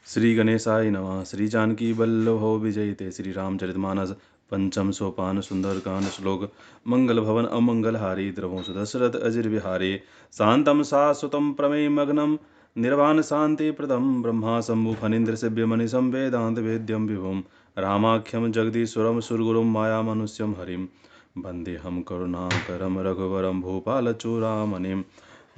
श्री गणेशाय नमः। श्री जानकी वल्लभो विजयते श्री रामचरितमानस पंचम सोपान सुंदरकांड श्लोक। मंगल भवन अमंगल हारी द्रवो दशरथ अजिर विहारे शांतम शाश्वतम प्रमेय मग्नम निर्वाण शांति प्रदम ब्रह्मा शंभु फणीन्द्र सेव्यमणिशं वेदांत वेद्यम विभुम रामाख्यम जगदीश्वरम सुरगुरुम माया मनुष्यम हरिम वंदेहम करुणाकरम रघुवरम भूपालचूड़ामणिम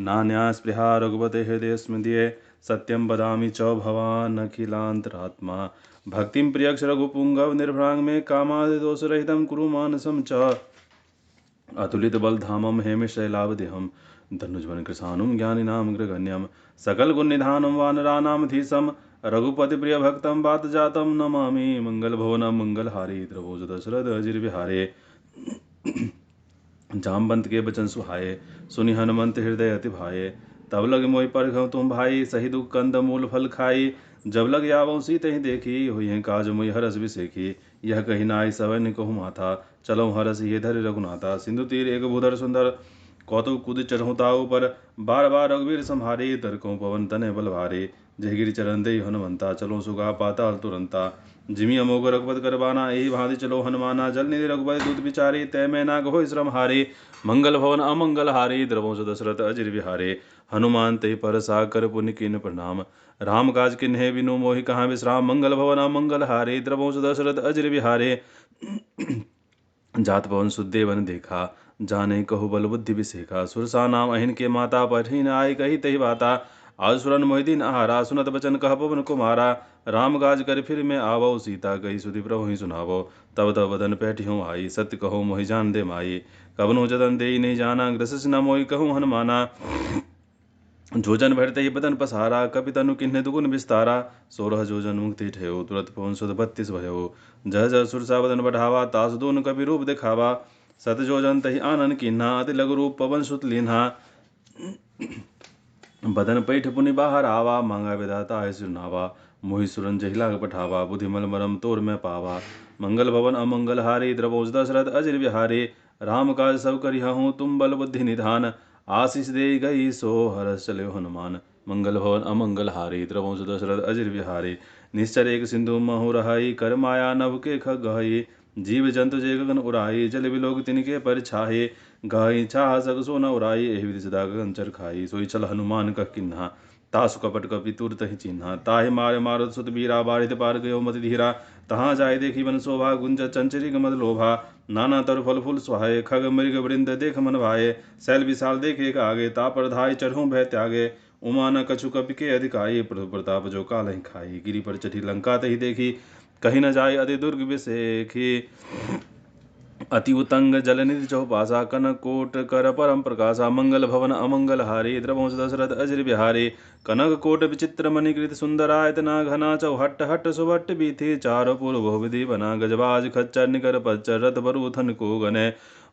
नान्या स्पृहा रघुपते हृदय स्मृतिये सत्यं वदामि च भवान् अखिलान्तरात्मा भक्तिं प्रियक्ष रघुपुंगव निर्भ्रांग में कामादिदोषरहितं कुरु मानसं च अतुलित बलधामं हेमशैलावदेहं धनुज्वन कृशानुं ज्ञानिनां गृगण्यं सकल गुण निधानं वानराणां धीशं रघुपति प्रिय भक्तं वातजातं नमामि मंगल भवनं मंगलहारी द्रवोज दशरथ अजिर विहारे जामवंत के बचन सुहाए सुनि हनुमंत हृदय अति भाए तब लग मोहि परखं तुम भाई सही दुख कंद मूल फल खाई जब लग यावं सीत ही देखी हुई काज मुहि हरस विसेखी यह कही नाई सवैन्य कहु माथा चलो हरस ये धर रघुनाथा सिंधु तीर एक भूधर सुंदर कौतुक कुद चढ़ऊ ताऊ पर बार बार रघुवीर संहारे तरकों पवन तने बल भारे जय गिरि चरण दे हनुमंता चलो सुगा पाताल तुरंता जिमि अमोघ रघुपत करबाना यही भांति चलो हनुमाना जल निधि रघुपति दूत बिचारी तय मैं ना गहो श्रम हारे मंगल भवन अमंगल हारी द्रवंश दशरथ अजिर विहारे हनुमान ते पर साकर पुनि किन प्रणाम राम काज किन्हे बिनु मोहि कहाँ विश्राम मंगल भवन अमंगल हारे द्रवंश दशरथ अजिर विहारे जात पवन सुदेवन देखा जाने कहु बल बुद्धि विसेखा सुरसा नाम अहिन के माता पठिन आई कही तही बाता आज सुरन मोहिदीन आहारा सुनत बचन कह पवन कुमारा राम काज कर फिर मैं आवो सीता कही सुधि प्रभु ही सुनावो तब तब बदन पैठियों आई सत्य कहो मोहि जान दे माई कवनो जतन दे नहीं जाना ग्रसिस न मोहि कहूँ हनुमाना जोजन भरते ही बदन पसारा कपि तनु किन्हे दुगुन विस्तारा 16 जोजन मुक्ति ठेहो तुरत पवन सुध 32 भयो जह जह सुरसा बदन बढ़ावा तास दोन कपि रूप दिखावा सत जोजन तहि आनन किन्हा अति लघु रूप पवन सुत लीन्हा बदन पैठ पुनि बाहर आवा मांगा विधाता है सुनावा मोहि सुरन जहिला पठावा बुद्धिमल मरम तोर में पावा मंगल भवन अमंगल हारी द्रवोज दशरथ अजिर विहारे राम काज सब करिहूँ तुम बल बुद्धि निधान आशीष दे गई सो हरस चले हनुमान मंगल भवन अमंगल हारी द्रवंश दशरथ अजिर विहारे निश्चर एक सिंधु महु रहाई कर माया नभ के खग गहई जीव जंतु जे गगन उड़ाई जल विलोक तिनके पर छाहे गाई छाह सग सो न उड़ाई एहि विधि सदा गगन चर खाई सोई चल हनुमान कह किन्हा तासु कपट कपि तुरत ही चिन्हा ताहि मारे मारुत सुत बीरा बारित पार गयो मति धीरा तहाँ जाय देखी वन शोभा गुंज चंचरी गमद लोभा नाना तर फल फूल सुहाए खग मृग वृंद देख मन भाए शैल विशाल देखे आगे तापर धाय चढ़ूं भय त्यागे उमा न कछु कपि के अधिकाई प्रभु प्रताप जो काल ही खाई गिरि पर चढ़ी लंका तही देखी कहीं न जाय अति दुर्ग विसेखी अति उतंग जलनिधि चौपासा कनक कोट कर परम प्रकाशा मंगल भवन अमंगल हारी द्रवंश दशरथ अजिर बिहारी कनक कोट विचित्र मणिकृत सुंदरायतना घना चौहट्ट हट्ट सुभट्ट बीथी चार पूर्व बहुविधि बना गजबाज खच्चर निकर पच्चर रथ बरूथन को गने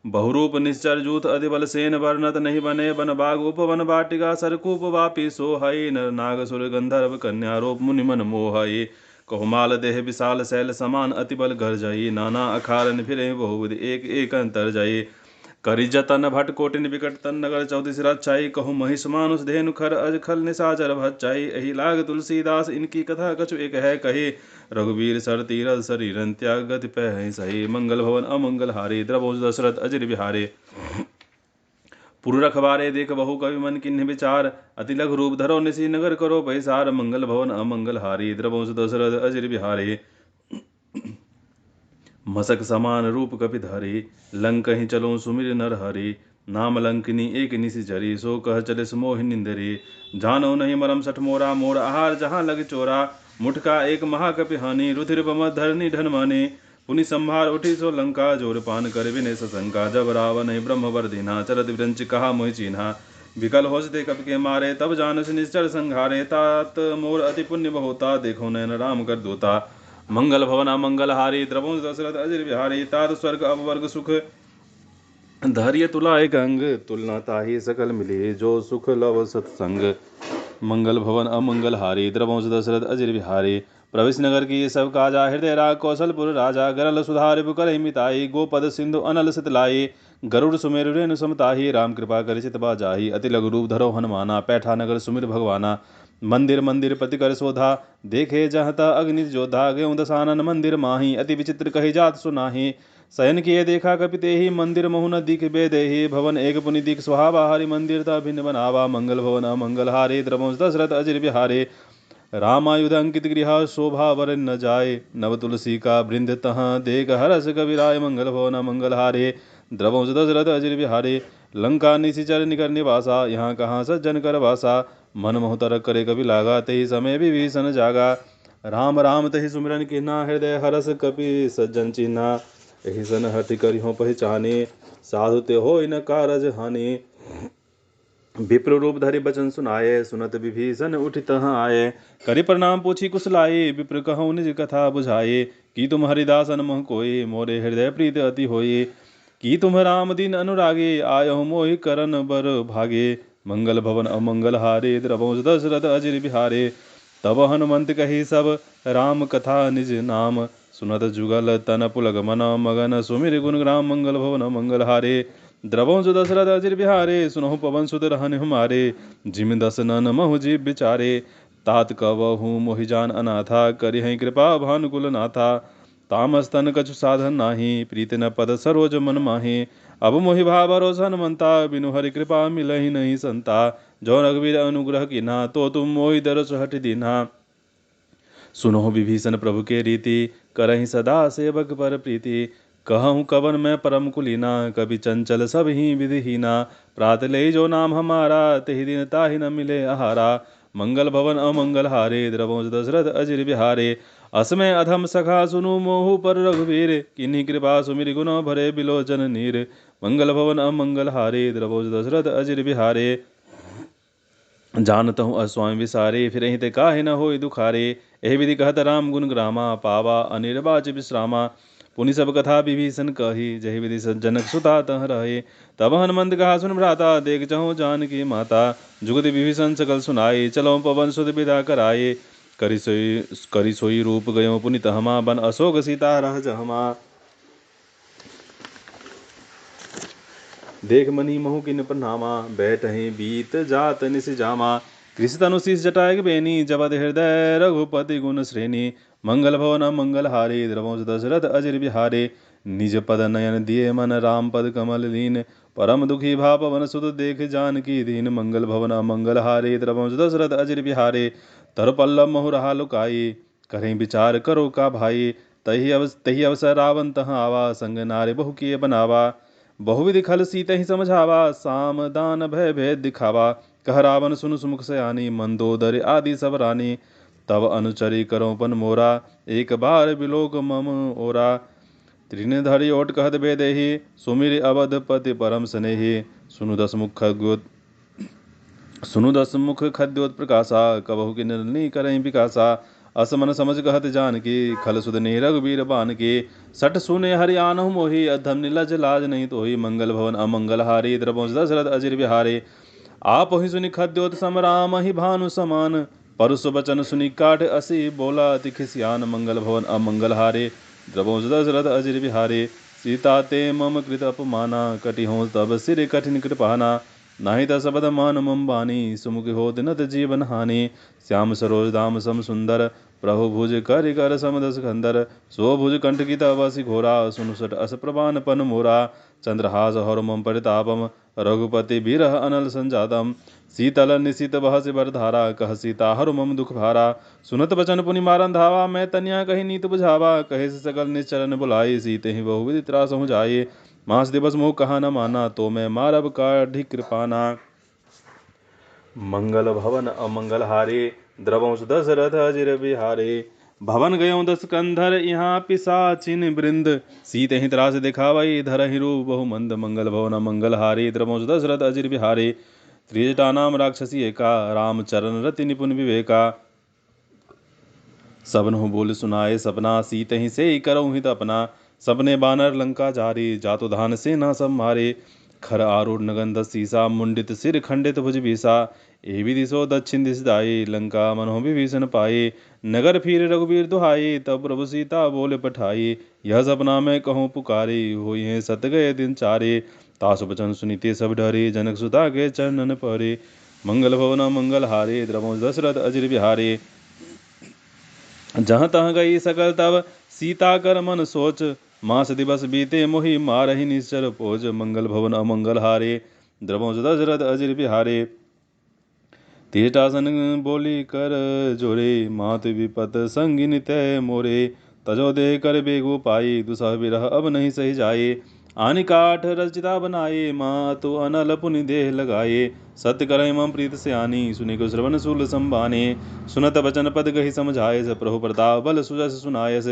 बहुरूप निश्चर जूथ अधिबल सेन वर्णत नहीं बने बन बाग उपवन वाटिका सरकूप वापी सोहई नर नाग सुर गंधर्व कन्या रूप मुनि मन मोहई कहुमाल देह विशाल शैल समान अति बल घर जाई नाना अखारन फिरे बहुविध एक एक अंतर जाई करि जतन भट कोटिन विकट तन नगर चौदिस रचाई कहु महिष मानुष धेनु खर अज खल निशाचर भच्चाई एहि लाग तुलसीदास इनकी कथा कछु एक है कही रघुवीर सर तीरथ शरीरन त्याग गति पै सही मंगल भवन अमंगल हारी द्रवोज दशरथ अजिर बिहारे पुर रखबारे देख बहु कवि मन किन्ह विचार अति लघु रूप धरो निशी नगर करो पैसार मंगल भवन अमंगल हारी द्रवंश दशरथ अजिर बिहारे मसक समान रूप कपि धरी लंक ही चलो सुमिर नर हरि नाम लंकिनी एक निशि चरी सो कह चले सुमोहि निंदरी जानो नहीं मरम सठ मोरा मोर आहार जहाँ लग चोरा मुठका एक महाकपि हानि रुधिर बम धरनी ढनमानी पुनि संभार उठी सो लंका जोर पान कर विनय सशंका जब रावण ब्रह्म वर दीना चरत विरंच कहा मोहि चीन्हा विकल होसते कपि के मारे तब जानस निश्चर संघारे तात मोर अति पुण्य बहुता देखो नयन राम कर दूता मंगल भवन अमंगल हारी द्रवंश दशरथ अजिर बिहारी तात स्वर्ग अपवर्ग सुख धैर्य तुलाय गंग तुलना ताहि सकल मिले जो सुख लव सत्संग मंगल भवन अमंगल हारी द्रवंश दशरथ अजिर बिहारी प्रवेश नगर की सब काजा हृदय राग कौशलपुर राजा गरल सुधारि बुकर मिताई गोपद सिंधु अनल सितलाई गरुड़ सुमेरु रेणु समताही राम कृपा करि चित बाजाही अति लघु रूप धरो हनुमाना पैठा नगर सुमिर भगवाना मंदिर मंदिर प्रति कर शोधा, देखे जहता अग्नि जोधा, गयो दसानन मंदिर माही, अति विचित्र कही जात सुनाही। शयन किए देखा कपिते ही, मंदिर महु न दिख बेदेहि, भवन एक पुनि दिख सुहावा, हरि मंदिर ता भिन्न बनावा, मंगल भवन अमंगल हारे, द्रवंश दशरथ अजिर बिहारे। रामायुध अंकित गृह शोभा वर न जाए, नव तुलसी का वृंद तह देख हरस कविराय, मंगल भवन मंगल हारे, द्रवंश दशरथ अजिर बिहारे। लंका निशिचर निकर निवासा, यहाँ कहाँ सज्जन कर वासा, मन मोहतर करे कवि लागा, तेहि समय विभीषण जागा। राम राम तहि सुमिरन किन्हा, हृदय हरस कपि सज्जन चिन्हा, एहि सन हठि करिहो पहचाने, साधु ते होय न कारज हानि। विप्र रूप धरि बचन सुनाए, सुनत विभीषण उठि तहाँ आए, करि प्रणाम पूछी कुशलाए, विप्र कहूँ निज कथा बुझाए, कि तुम हरिदासन मोह कोय, मोरे हृदय प्रीत अति होय, कि तुम राम दीन अनुरागे, आयहु मोहि करन बर भागे, मंगल भवन अमंगल हारे, द्रवंश दशरथ अजिर बिहारे। तब हनुमंत कही सब राम कथा निज नाम, सुनत जुगल तन पुलक मन, मगन सुमिर गुण ग्राम, मंगल भवन मंगल हारे, द्रवंश दशरथ अजिर बिहारे। सुनहु पवन सुत रहन हमारे, जिम दस नन महु जीव बिचारे, तात कवहु मोहि जान अनाथा, करिहै कृपा भानुकुल नाथा, तामस्तन कछु साधन नाही, प्रीत न पद सरोज मन माही, अब मोहि भा भरोसा हनुमंता, बिनु हरि कृपा मिलहि नहीं संता, जो रघुवीर अनुग्रह कीन्हा, तो तुम मोहि दरस हटि दीन्हा। सुनो विभीषण प्रभु के रीति, करहि सदा सेवक पर प्रीति, कहूँ कवन मैं परम कुलीना, कभी चंचल सब ही विधिहीना, प्रात ले जो नाम हमारा, तेहि दिन ताहि न मिले आहारा, मंगल भवन अमंगल हारे, द्रवंश दशरथ अजिर बिहारे। असमय अधम सखा सुनु मोहु पर रघुवीर, किन्हीं कृपा सुमिर गुण भरे बिलोचन नीर, मंगल भवन अमंगल हारे, द्रवंश दशरथ अजिर बिहारे। जानत हूँ अस्वामी विसारे, फिर ते काहे न होय दुखारे, एहि विधि कहत राम गुण ग्रामा, पावा अनिर्वाच विश्रामा। पुनि सब कथा विभीषण कही, जहि विधि जनक सुता तह रहे, तब हनुमंत कहा सुन भ्राता, देख चहु जानकी माता, जुगति विभीषण सकल सुनाए, चलो पवन सुत विदा कराए, करि सोई रूप गयो पुनि तहमा, बन अशोक सीता रह जहमा। देख मनी महु किन प्रणामा, बैठहि बीत जात निस जामा, कृषि तनु शीस जटायक बेनी, जबद हृदय रघुपति गुण श्रेणी, मंगल भवन मंगल हारे, द्रवंश दशरथ अजिर बिहारे। निज पद नयन दिए मन, राम पद कमल लीन, परम दुखी भा पवन सुत देख जानकी दीन, मंगल भवन मंगल हारे, द्रवंश दशरथ अजिर बिहारे। तर पल्लव महु रहा लुकाई, करें विचार करो का भाई, तही अवसर रावण तहाँ आवा, संग नारे बहु किए बनावा, बहुविधि खल सीत ही समझावा, साम दान भय भेद दिखावा, कह रावण सुन सुमुख सयानी, मंदोदर आदि सब रानी, तब अनुचरी करो पन मोरा, एक बार बिलोक मम ओरा। त्रिन धरि ओट कहत बेदेहि, सुमिर अवधपति परम स्नेहि, सुनु दस मुख खद्योत प्रकाशा, कबहु की निर्णय करहि विकासा, असमन समझ कहत जानकी, खल सुधने रघुवीर बान के, सठ सुने हरि आनहु मोहि, अधम निलज लाज नहीं तोहि, मंगल भवन अमंगल हारे, द्रवंश दशरथ अजिर बिहारे। आप ही सुनि खद्योत सम राम ही भानु समान, परुष बचन सुनि काठ असी, बोला अति खिसियान, मंगल भवन अमंगल हारे, द्रवंश दशरथ अजिर बिहारे। सीता ते मम कृत अपमाना, कटि हों तब सिर कठिन कृपाना, नाही त सबद मान मम बानी, सुमुख होत नत जीवन हानि, श्याम सरोज दाम सम सुंदर, प्रभु भुज कर कर समदस खंदर, सो भुज कंठ की तवसी घोरा, सुनु सट अस प्रभान पन मोरा, चंद्रहास हर मम परितापम, रघुपति बिरह अनल संजातम, शीतल निशित बहस बरधारा, कह सीता हर मम दुख भारा, सुनत बचन पुनि मारन धावा, मैं तनिया कही नीत बुझावा, कहे से सकल निश्चरण बुलाई, सीते ही बहुविधि त्रास हो जाए, मास दिवस मोह कहा न माना, तो मैं मारब काढ़ी कृपाना। मंगल भवन अमंगल हारे, द्रवंश दशरथ अजिर बिहारे। भवन गयो दस कंधर, यहाँ पिशाचिन वृंद, सीत ही त्रास दिखावई, धरहि रूप बहु मंद, मंगल भवन अमंगल हारे, द्रवंश दशरथ अजिर बिहारे। त्रिजटा नाम राक्षसी एका, राम चरण रति निपुण विवेका, सबनहु बोल सुनाए सपना, सीत ही से करऊँ हित अपना, सबने बानर लंका जारी, जातु धान से न सब मारे, खर आरूढ़ नगन सीसा, मुंडित सिर खंडित भुज बीसा, एवि दिशो दक्षिण दिश दाई, लंका मनोह विभीषण पाए, नगर फिर रघुवीर दुहाई, तब प्रभु सीता बोले पठाई, यह सपना मैं कहूँ पुकारी, हुई है सत गए दिन चारे, तासु बचन सुनीते सब डरे, जनक सुता के चरणन परे, मंगल भवन मंगल हारे द्रवंश दशरथ अजिर बिहारे। जहाँ तहाँ गई सकल तब सीता कर मन सोच, मास दिवस बीते मोहि मारहि निश्चर पोज। मंगल भवन अमंगल हारे द्रवंश दशरथ अजिर बिहारे। तीर्टासन बोली कर जोरे, मात विपत संगिन तय मोरे। तजो दे कर बेगु पाई, दुसह बिरह अब नहीं सही जाए। आनि काठ रचिता बनाए, माँ तो अनल पुनि देह लगाए। सत्य करहि मम प्रीत सयानी, सुनि को श्रवण शूल संबाने। सुनत बचन पद कहि समझायस, प्रभु प्रताप बल सुजस सुनायस।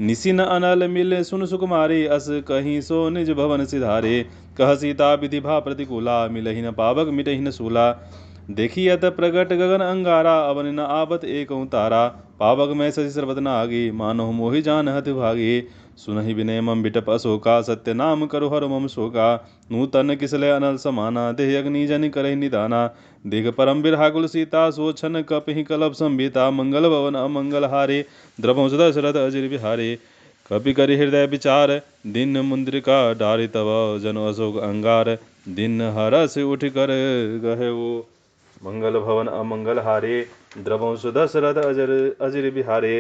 निसिन अनल मिल सुन सुकुमारी, अस कहीं सो निज भवन सिधारे। कह सीता विधि भा प्रतिकूला, मिलहि न पावक मिटहि न सूला। देखियत प्रगट गगन अंगारा, अवन न आवत एक तारा। पावक में शशि सर्वत नागी, मानो मोहि जान हत भागी। सुनहि विनय मम बिटप अशोका, सत्य नाम करु हर मम शोका। नूतन किसलय अनल समाना, देह अग्नि जनि करहि निदाना। देख परम बिरहा सीता, सो छन कपिहि कलप संबिता। मंगल भवन अमंगल हारे द्रवंश दशरथ अजिर बिहारे। कपि करि हृदय विचार, दिन मुद्रिका डारि तब। जन अशोक अंगार, दिन हरस उठ कर गहयो। मंगल भवन अमंगल हारे द्रवंश दशरथ अजिर बिहारे।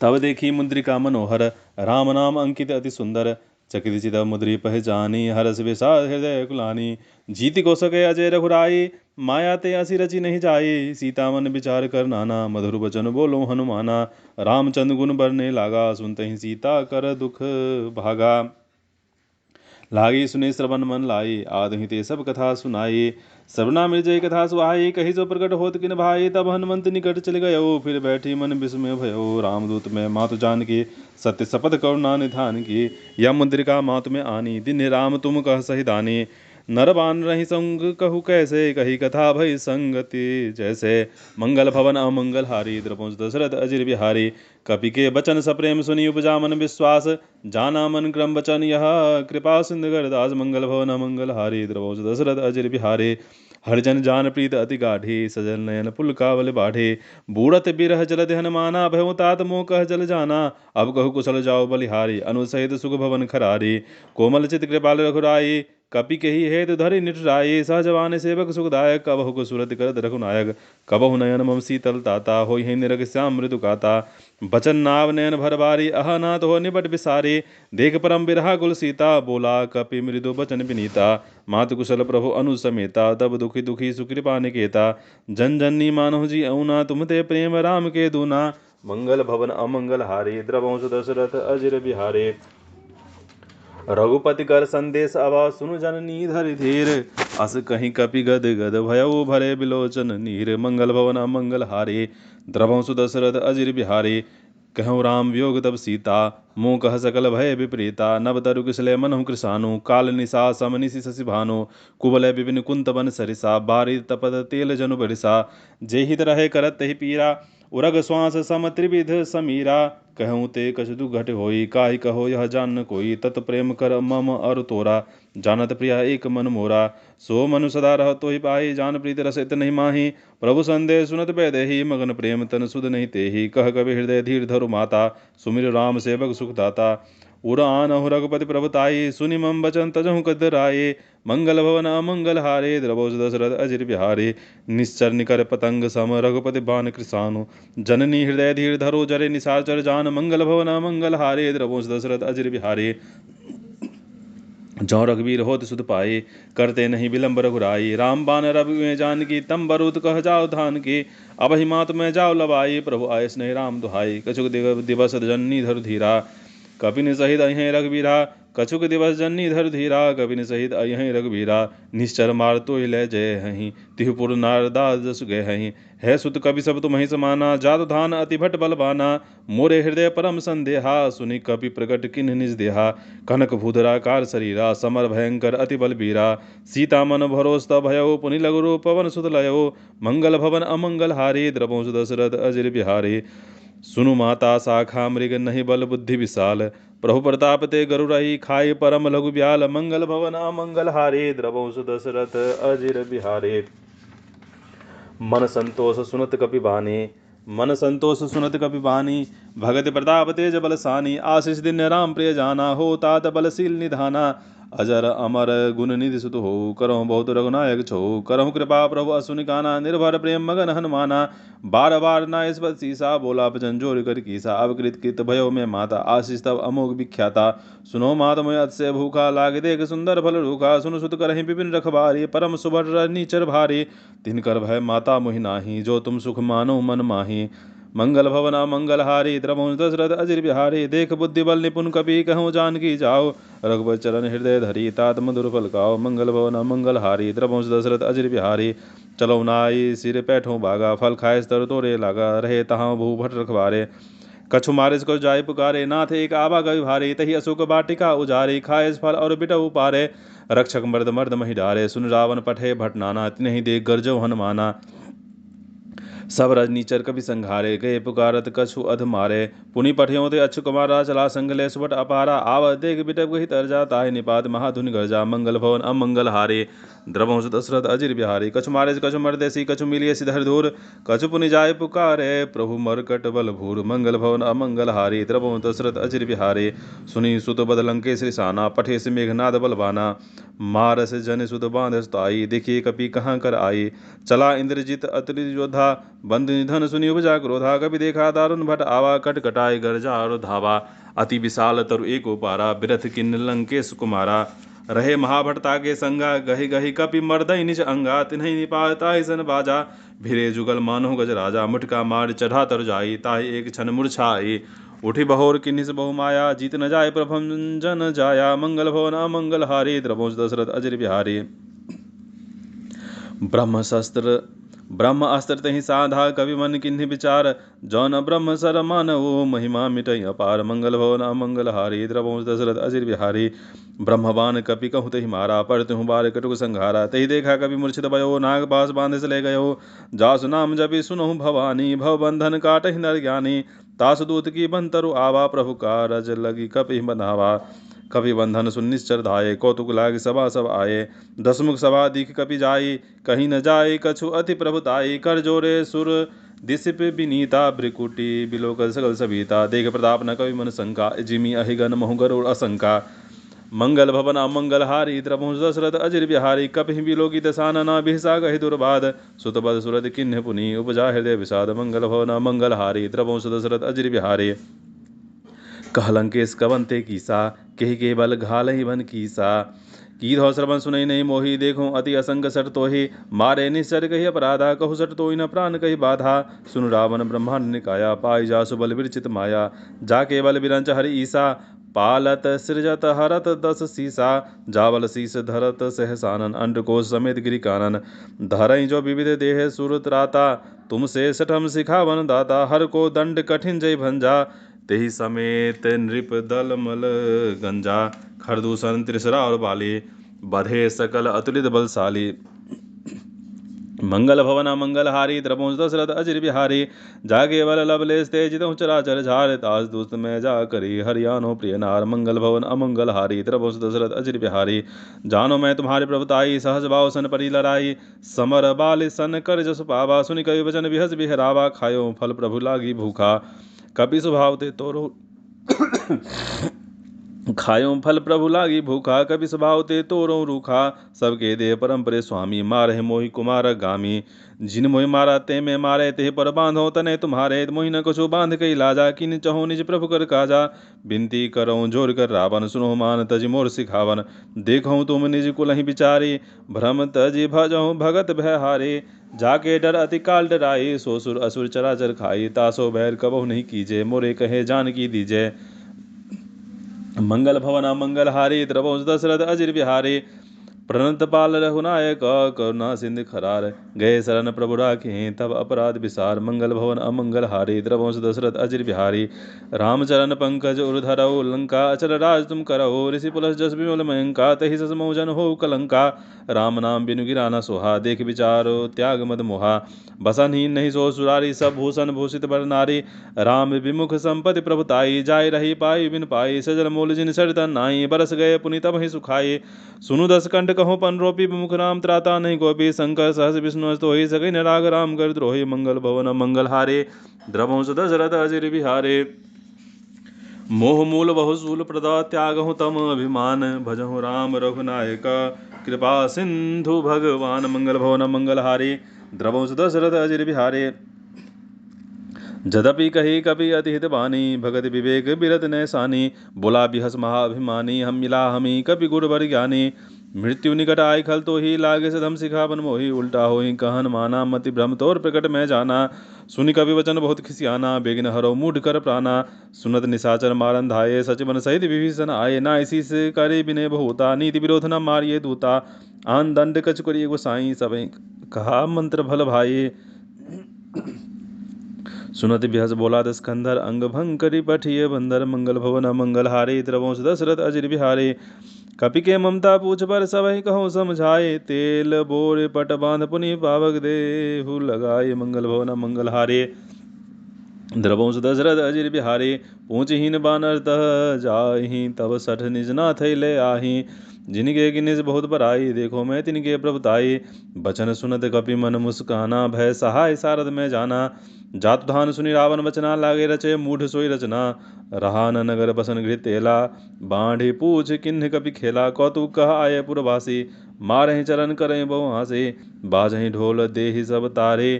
तब देखी मुद्रिका मनोहर, राम नाम अंकित अति सुंदर। चकित चित मुद्री पहचानी, हरस विषाद हृदय कुलानी। जीत को सके अजय रघुराई, माया ते असी रचि नहीं जाई। सीता मन विचार कर नाना, मधुर बचन बोलो हनुमाना। रामचंद्र गुण बरने लागा, सुनते सीता कर दुख भागा। लागी सुने श्रवण मन लाई, आदहि ते सब कथा सुनाई। श्रवणा मृजय कथा सुहाई, कही जो प्रकट होत किन भाई। तब हनुमंत निकट चल गयो, फिर बैठी मन विस्मय भयो। रामदूत में मातु जान की, सत्य शपथ करुणा निधान की। यह मुद्रिका मातु में आनी, दिन राम तुम कह सही दानी। नरबान रही संग कहु कैसे, कही कथा भई संगति जैसे। मंगल भवन अमंगल हारी द्रवंश दशरथ अजिर बिहारी। कपि के बचन सप्रेम सुनी, उपजा मन विश्वास। जाना मन क्रम बचन यह, कृपा सिंधु गरदास। मंगल भवन अमंगल हारी द्रवंश दशरथ अजिर बिहारे। हरिजन जान प्रीत अति गाढ़ी, सजल नयन पुल कावल बाढ़े। बूढ़त बिरह जलधि हनुमाना, भयउ तात मोह कह जल जाना। अब कहु कुशल जाओ बलिहारी, अनुसहित सुख भवन खरारी। कोमल चित कृपाल रघुराई, कपि केहि हेतु धरि निठुराई। सहजवान सेवक सुखदायक, कबहु सुरति करत रघुनायक। कबहु नयन मम शीतल ताता, होई निरख श्याम मृदु गाता। बचन नाव नयन भर बारी, अह नाथ हो निबट बिसारी। देख परम बिरहा कुल सीता, बोला कपि मृदु बचन विनीता। मातु कुशल प्रभु अनुसमेता, तब दुखी दुखी सुकृपा निकेता। जन जननी मानहु जी औना, तुम ते प्रेम राम के दूना। मंगल भवन अमंगल हारी द्रवंश दशरथ अजिर बिहारे। रघुपति कर संदेश अवा, सुनु जननी धरि धीर। अस कहीं कपि गद गद, भयउ भरे बिलोचन नीर। मंगल भवन अमंगल हारे द्रवंश दशरथ अजिर बिहारे। कहूँ राम वियोग तब सीता, मुँह कह सकल भय विपरीता। नव तरु कुशले मनहु कृशानु, काल निशा समनिशि शशि भानु। कुबल विपिन कुंत बन सरिसा, बारी तपत तेल जनु बरिसा। जेहित रहे करत तहि पीरा, उरग श्वास सम त्रिविध समीरा। कहूँ ते कछु दुघट होई, काहि कहो यह जान न कोई। तत् प्रेम कर मम अरु तोरा, जानत प्रिया एक मन मोरा। सो मनु सदा रह तोहि पाहि, जान प्रीत रस इत नहीं माही। प्रभु संदेश सुनत बैदेहि, मगन प्रेम तन सुध नहीं तेहि। कह कवि हृदय धीर धरु माता, सुमिर राम सेवक सुख दाता। उड़ानहु रघुपति प्रभुताई, सुनि मम बचन तजहु कदराए। मंगल भवन अमंगल हारे द्रवंश दशरथ अजिर बिहारे। निश्चर निकर पतंग सम, रघुपति बान कृसानु। जननी हृदय धीर धरो, जरे निशाचर जान। मंगल भवन अमंगल हारे द्रवंश दशरथ अजिर बिहारे। जौ रघुवीर होत सुध पाए, करते नहीं विलंब रघुराई। राम बान रवि में जान की, तम बरूद कह जाओ धान की। अब ही मात में जाओ लबाई, प्रभु आयस नहीं राम दुहाई। कछुक दिवस जननी धरु धीरा, कपिन सहित अहें रघुवीरा। कछुक दिवस जननी धरु धीरा, कपिन सहित अहें रघुवीरा। निश्चर मार तो लय जय हहीं, तिहुपुर नारदास जसु गए हहीं। है सुत कपि सब तुम्हि समाना, जात धान अति भट बलवाना। मोरे हृदय परम संदेहा, सुनि कपि प्रकट किन्ह निज देहा। कनक भूधराकार शरीरा, समर भयंकर अति बलबीरा। सीता मन भरोस तब भयो, पुनि लघु रूप पवन सुत लयो। मंगल भवन अमंगल हारे द्रवंश दशरथ अजिर बिहारे। सुनु माता शाखा मृग, नहीं बल बुद्धि विशाल। प्रभु प्रताप ते गरु रही, खाई परम लघु ब्याल। मंगल भवन अमंगल हारे द्रवंश दशरथ अजिर बिहारे। मन संतोष सुनत कपि बानी, मन संतोष सुनत कपि बानी। भगत प्रताप तेज बल सानी, आशीष दिन राम प्रिय जाना। हो तात बलशील निधाना, अजर अमर गुण निधि सुत हो, करहु बहुत रघुनायक छो, करहु कृपा प्रभु असुनि काना, निर्भर प्रेम मगन हनुमाना। बार बार नाय स्पत सीसा, बोला बचन जोर कर कीसा, अब कृत कृत भयो में माता, आशीष तब अमोघ विख्याता। सुनो मात मोय अतिशय भूखा, लागे देख सुंदर फल रूखा, सुन सुत करहि विपिन रखबारी, परम सुभर नीचर भारी। तिनकर भय माता मोहि नाही, जो तुम सुख मानो मन माही। मंगल भवन अमंगल हारी, द्रवहुं दशरथ अजिर बिहारी, देख बुद्धि बल निपुण कपि, कहूँ जानकी जाओ, रघुबर चरण हृदय धरी, तात मधुर फल खाओ। मंगल भवन अमंगल हारी, द्रवहुं दशरथ अजिर बिहारी, चलो नाई सिर पैठों भागा, फल खाए तर तोरे लागा, रहे तहाँ भू भट रखबारे। कछु मारिस को जाय पुकारे, नाथ एक आवा गई भारी, तही अशोक वाटिका उजारी, खाए फल और बिटऊ पारे। रक्षक मर्द मर्द मही डारे, सुन रावण पठे भट नाना, तिन्हि देख गरजो हनुमाना। सब रजनीचर कपि संघारे, गए पुकारत कछु अध मारे। पुनि पठियों ते अच्छु कुमारा, चला संगले सुबट अपारा, आव देख बिटप गही तरजा, ताहि निपात महाधुनि गर्जा। मंगल भवन अमंगल हारे, द्रवहुं दशरथ अजिर बिहारी, कछु मारे कछु मरदेसी, कछु मिलिय सिधर दूर, कछु पुनि जाय पुकारे, प्रभु मरकट बल भूर। मंगल भवन अमंगल हारी, द्रवहुं दशरथ अजिर बिहारी, सुनी सुत बद लंकेश रिसाना, पठे से मेघनाद बलवाना। मारस जन सुत बांध सुताई, देखिए कपि कहाँ कर आई, चला इंद्रजित अतुलित योद्धा, बंधु निधन सुनि उपजा क्रोधा, कपि देखा दारुण भट आवा, कट कटाई गरजा और धावा। अति विशाल तरु एको पारा, बिरथ किन्न लंकेश कुमारा। रहे महाभटता के संगा, गहि गहि कपि मर्दई निज अंगा, तिन्हि निपाताई सन बाजा। भिरे जुगल मानो गज राजा, मुठका मार चढ़ा तर जाई, ताहि एक क्षण मूर्छा आई। उठी बहोर किन्हिस बहु माया, जीत न जाय प्रभम जन जाया। मंगल भवन अमंगल हारी, द्रवहुं दशरथ अजिर बिहारी। ब्रह्म अस्त्र तहि साधा, कवि मन किन्हि विचार, जौन ब्रह्म सर मानवो, महिमा मिटई अपार। मंगल भवन अमंगल हारी, द्रवहुं दशरथ अजिर बिहारी। ब्रह्मबान कपि कहूँ तहि मारा, पर तिहु बार कटुक संघारा। तहि देखा कपि मूर्छित भयो, नाग पास बांधे से ले गयो, जासु नाम जपि सुनहु भवानी, भव बंधन काटहि नर ज्ञानी। तासु दूत की बंतरु आवा, प्रभु का रज लगी कपि बंधावा। कपि बंधन सुन निश्चर धाये, कौतुक लाग सभा सब आये। दसमुख सभा दिख कपि जाई, कहीं न जाय कछु अति प्रभुताई। कर जोरे सुर दिसिप विनीता, भ्रिकुटी बिलोक सकल सभीता। देख प्रताप न कवि मन शंका, जिमि अहिगन महु गरुड़ असंका। मंगल भवन अमंगल हारी, द्रवहुं दशरथ अजिर बिहारी। कपि बिलोकी दसानना, बिहसा गहि दुर्बाद, सुत बद सुरद किन्हि पुनि, उपजा हृदय विषाद। मंगल भवन अमंगल हारी, द्रवहुं दशरथ अजिर बिहारी। कह लंकेश कवन ते कीसा, केहि के बल घालहि बन कीसा। कीधौ श्रवण सुनई नहीं मोहि, देखो अति असंग सट तोहि। मारे निश्चर कहि अपराधा, कहु सट तोहि न प्राण कहि बाधा। सुन रावण ब्रह्मांड निकाया, पाई जासु बल विरचित माया। जाके बल बिरंच हरि ईसा, पालत सृजत हरत दस सीसा। जावल शीस धरत सहसानन, अंडकोश समेत गिरि कानन। धरई जो विविध देह सुर त्राता, तुमसे सठम सिखावन दाता। हर को दंड कठिन जय भंजा, तेहि समेत नृप दल मल गंजा। खरदूषण त्रिसरा और बाली, बधे सकल अतुलित बलशाली। मंगल भवन अमंगल हारी, द्रवहुं दशरथ अजिर बिहारी। जागे बल लवलेश ते, जितहु चराचर झार। तास दुस्त में जा करी, हरियाणो प्रिय नार। मंगल भवन अमंगल हारी, द्रवहुं दशरथ अजिर बिहारी। जानो मैं तुम्हारी प्रभुताई, सहज भाव सन परी लड़ाई। समर बाल सन कर जस पावा, सुनि कवि वचन बिहस बिहरावा। खायो फल प्रभु लागी भूखा, कपि स्वभाव ते तोरो खायो फल प्रभु लागी भूखा, कपि स्वभाव ते तोरो रूखा। सबके देह परम परे स्वामी, मारहि मोहि कुमार गामी। जिन मोहि मारा ते में मारे, तेहि पर बांधो तने तुम्हारे। मोहि न कछु बांध कई लाजा, किन चहो निज प्रभु कर काजा। बिनती करो जोर कर रावण, सुनो मान तजि मोर सिखावन। देखो तुम निज कुलहि बिचारी, भ्रम तजि भजहु भगत भयहारी। जाके डर अति काल डराई, सो सुर असुर चराचर खाई। तासो बैर कबहु नहीं कीजे, मोरे कहे जानकी दीजे। मंगल भवन अमंगल हारी, द्रवहुं दशरथ अजिर बिहारी। प्रणत पाल रघुनायक, करुणा सिंधु खरार। गए शरण प्रभु राखे, तब अपराध विसार। मंगल भवन अमंगल हारी, द्रवहुं दशरथ अजिर बिहारी। रामचरण पंकज उर धरऊ, लंका अचल राज तुम करऊ। ऋषि पुलस जस विमल मयंका, तहि सस मोह जन हो कलंका। राम नाम बिनु गिरा न सोहा, देख विचारो त्याग मद मोहा। बसनहीन नहीं सो सुरारी, सब भूषण भूषित बर नारी। राम विमुख संपत्ति प्रभुताई, जाय रही पाई बिन पाई। सजल मूल जिन सरितन नाई, बरस गए पुनि तब ही सुखाई। सुनु दस कंठ कहूँ पन रोपी, विमुख राम त्राता नहीं गोपी। शंकर सहस विष्णु तो ही सकै न राग, राम कर द्रोही। मंगल भवन मंगल हारे, द्रवहुं दशरथ अजिर बिहारे। मोह मूल बहुसूल प्रदा त्यागहु तम अभिमान भजहु राम रघुनायक कृपा सिंधु भगवान मंगल भवन मंगल हारे द्रवंश दशरथ अजिर बिहारे जदपि कही कपि अतिहित बानी भगत विवेक बिरत नैसानी बोला बिहस महाअभिमानी हम मिला हमी कपि गुर बर ज्ञानी मृत्यु निकट आय खल तो ही लागे सदम सिखा बन मोही उल्टा होई कहन माना मति भ्रम तोर प्रकट मैं जाना सुनि कवि वचन बहुत खिसियाना बेगिन हरो मूढ़ कर प्राणा सुनत निशाचर मारन धाये सचिवन सहित विभीषण आये ना इसी से करे बिने बहुता नीति विरोध न मारिये दूता आन दंड कछ करिए गोसाई सब कहा मंत्र भल भाई सुनत बिहस बोला दस्कंधर अंग भंग करी पठिय बंदर मंगल भवन मंगल हारे द्रवंश दशरथ अजिर बिहारे कपि के ममता पूछ पर सबहि कहो समझाए तेल बोर पट बांध पुनि पावक देहु लगाए मंगल भवन मंगल हारे द्रवंश दशरथ अजिर बिहारे पूछहीन बानर तह जाहि तब सठ निज नाथ ले आही जिनके गिनिस बहुत बड़ाई देखो मैं तिनके प्रभुताई बचन सुनत कपि मन मुस्काना भय सहाय सारद में जाना जातु धान सुनि रावण बचना लागे रचे मूढ़ सोई रचना रहा न नगर बसन गृह तेला बाढ़ी पूछ किन्ह कपि खेला कौतुक कहा आये पुरवासी मारहि चरण करें बहु हासे बाजहि ढोल देहि सब तारे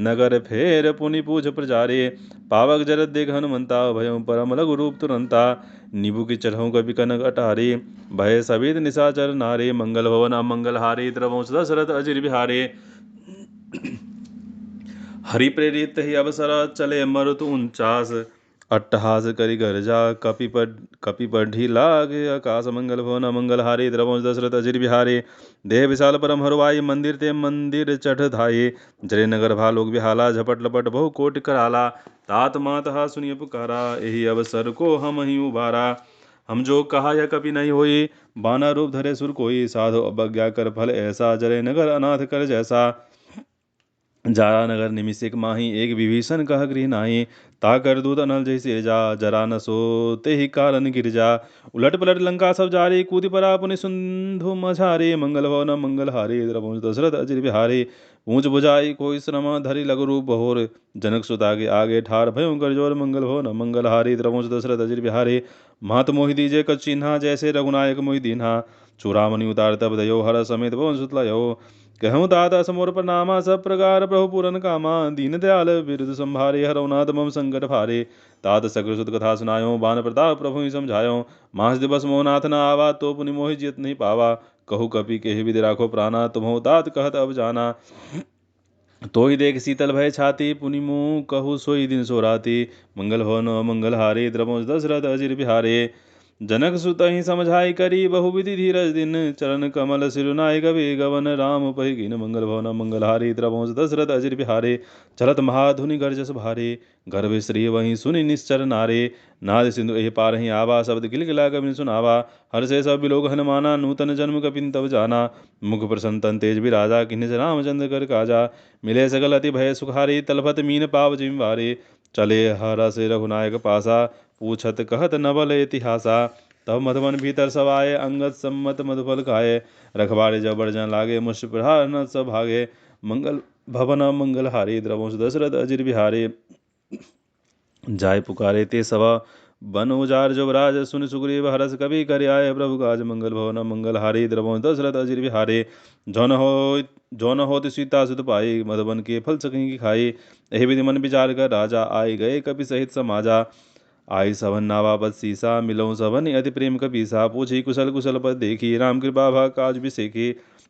नगर फेर पुनि पूछ प्रचारे पावक जरत देख हनुमंता भयं परम लघु रूप तुरंता नीबू की चढ़ऊ कपि कनक अटारे भय सवेद निशाचर नारे मंगल भवन अमंगल हारे द्रवंश दशरथ अजिर बिहारे हरि प्रेरित ही अवसर चले मरुत 49 अट्टहास करि गर्जा कपि पर ढीला लागे आकाश मंगल भवन मंगल हारे द्रवंश दशरथ अजिर बिहारे देह विशाल परम हरवाई मंदिर ते मंदिर चढ़ धाये जरे नगर भालोक बिहाला झपट लपट बहु कोटि कराला तात मात हा सुनिय पुकारा यही अवसर को हम ही उबारा हम जो कहा यह कभी नहीं होई बाना रूप धरे सुर कोई साधु अवज्ञा कर फल ऐसा जरे नगर अनाथ कर जैसा जारा नगर निमिषिक माही एक विभीषण कह गृह नाही ता कर दूत अनल जैसे जा जरा न सोते ही कारण गिर जा उलट पलट लंका सब जारी कूदि परा पुनि सिंधु मझारे मंगल भवन मंगल हारे द्रवंश दशरथ अजिर बिहारे ऊंच बुझाई कोई श्रम धरि लघु रूप बहोर जनक सुत आगे आगे ठार भयो कर जोर मंगल भवन मंगल हारे द्रवंश दशरथ अजिर बिहारे महत मोहि दीजे कछ चिन्हा जैसे रघुनायक मोहि दीन्हा चूड़ामणि उतार तब दयो हर समेत पवन सुत लयो कहूँ दाता समोर प्रणामा सब प्रकार प्रभु पूरन कामा दीन दयाल बिरुद संभारे हरौनाथ मम संकट भारे तात सकृत सुत कथा सुनायो बान प्रताप प्रभु ही समझायो मास दिवस मोहनाथ न आवा तो पुनि मोहि जियत नहीं पावा कहु कपि के विधि राखो प्राणा तुम्हो तात कहत अब जाना तो ही देख शीतल भय छाती पुनि मुँह कहु सोई दिन सो राती मंगल भवन मंगल हारे द्रवंश दशरथ अजिर बिहारे जनक सुत ही समझाई करी बहुविधि धीरज दिन चरण कमल सिरुनाय कवि गवन राम पहिगिन मंगल भवन मंगल हारी द्रवंश दशरथ अजिर बिहारे चलत महाधुनि गर्जस भारे गर्भ श्री वहीं सुनि निश्चर नारे नाद सिंधु एहि पार ही आवा शब्द गिलगिला कबिन सुनावा हर से सब बिलोक हनुमाना नूतन जन्म कपिन तब जाना मुख प्रसन्न तन तेज बिराजा किन्ह रामचंद्र कर काजा मिले सकल अति भय सुखारी तलफत मीन पाव जिम्वारे चले हर से रघुनायक पासा पूछत कहत नवल इतिहासा तब मधुबन भीतर सवाए अंगद सम्मत मधुफल खाए रखवारे जबर जन लागे मुष्ट प्रहार न सब भागे मंगल भवन मंगल हारे द्रवंश दशरथ अजिर बिहारे जाय पुकारे ते सवा बन उजार जुबराज सुन सुग्रीव हरस कवि कर आए प्रभु काज मंगल भवन मंगल हारे द्रवंश दशरथ अजिर बिहारे जौन होत सीता सुत पाई मधुबन के फल सकें की खाई यही विधि मन विचार कर राजा आए गए कपि सहित समाजा आई सवन नावापत सीसा मिलो सवन अति प्रेम कपीसा पूछी कुशल कुशल पद देखी राम कृपा भा काज बिसेखी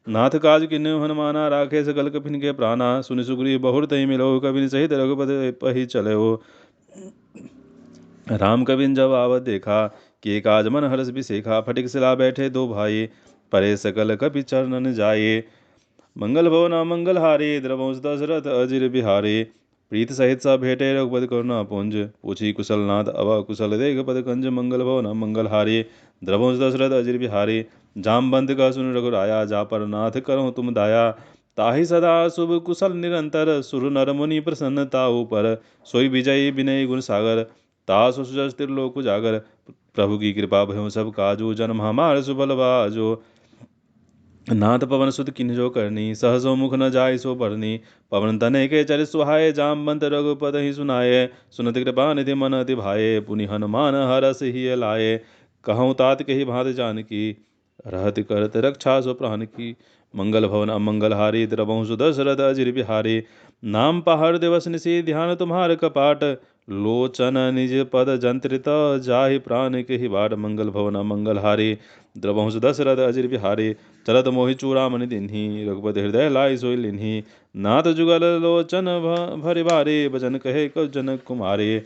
नाथ काज किन्नु हनुमाना राखे सकल कपिन के प्राणा सुनि सुग्रीव बहुर तहि मिलो कपिन सहित रघुपति पहि चलो राम कबिन जब आवत देखा कि एक आज मन हर्ष बिसेखा फटिक सिला बैठे दो भाई परे सकल कपि चरणन जाए मंगल भवन मंगल हारे द्रवंश दशरथ अजिर बिहारे प्रीत सहित सब भेटे रघुपति करुणा पुंज पूछी कुशल नाथ अवा कुशल देख पद कंज मंगल भवन मंगल हारे द्रवंश दशरथ अजिर बिहारे जामबंद का सुन रघुराया जा पर नाथ करो तुम दाया ताहि सदा शुभ कुशल निरंतर सुर नर मुनि प्रसन्नता ऊपर सोई विजयी विनय गुण सागर तासु सुजस त्रिलोक उजागर प्रभु की कृपा भयो सब काजू जन्म हमार सुबल बाजो नाथ पवन सुत किन्ह जो करनी, सहसो मुख न जाय सो बरनी। पवन तनय के चर सुहाए, जामवंत रघुपत ही सुनाए। सुनत कृपा निधि मन अति भाए, पुनि हनुमान हरस ही लाए। कहूँ तात कही भांत जानकी, रहत करत रक्षा सो प्राण की। मंगल भवन अमंगल हारी, द्रवहु सुदशरथ अजिर बिहारी। नाम पहाड़ दिवस निशि, ध्यान तुम्हार कपाट। लोचन निज पद जंत्रित, जाहि प्राण के ही बाट। मंगल भवन अमंगल हारी, द्रवहु सुदशरथ अजिर बिहारी। चलत मोहि चूड़ामणि दिन्ही, रघुपति हृदय लाइ सोई लिन्ही। नाथ जुगल लोचन भरि भारे, बचन कहे कव जनक कुमारे।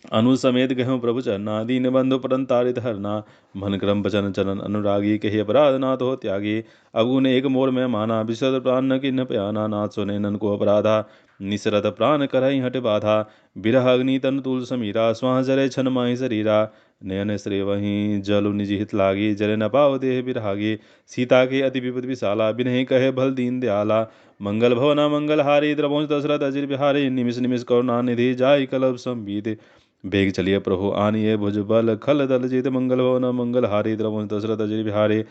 अनु समेत गहूँ प्रभु चरना, दीन बंधु परन तारित हरना। मन क्रम बचन चरण अनुरागी, कही अपराध नाथ हो त्यागी। अवगुण एक मोर में माना, बिसर प्राण न किन्ह प्याना। नाथ सुने नन को अपराधा, निसरत प्राण करहि हट बाधा। बिरह अग्नि तन तुल समीरा, स्वाह जरे छन माहि शरीरा। नयन श्रे वहीं जलु निज हित लागी, जरे न पाव देह बिरहागी। सीता के अति विपद विशाला, बिनहि कहे भल दीन दयाला। मंगल भवन मंगल हारी, द्रवंश दशरथ अजिर बिहारी। निमिष निमिष करुणा निधि, जाहि कलप संबीत। बेग चलिए प्रभु आनिए भुज बल, खल दल जीत। मंगल भवन मंगल हारी, द्रवंश दशरथ अजिर बिहारी।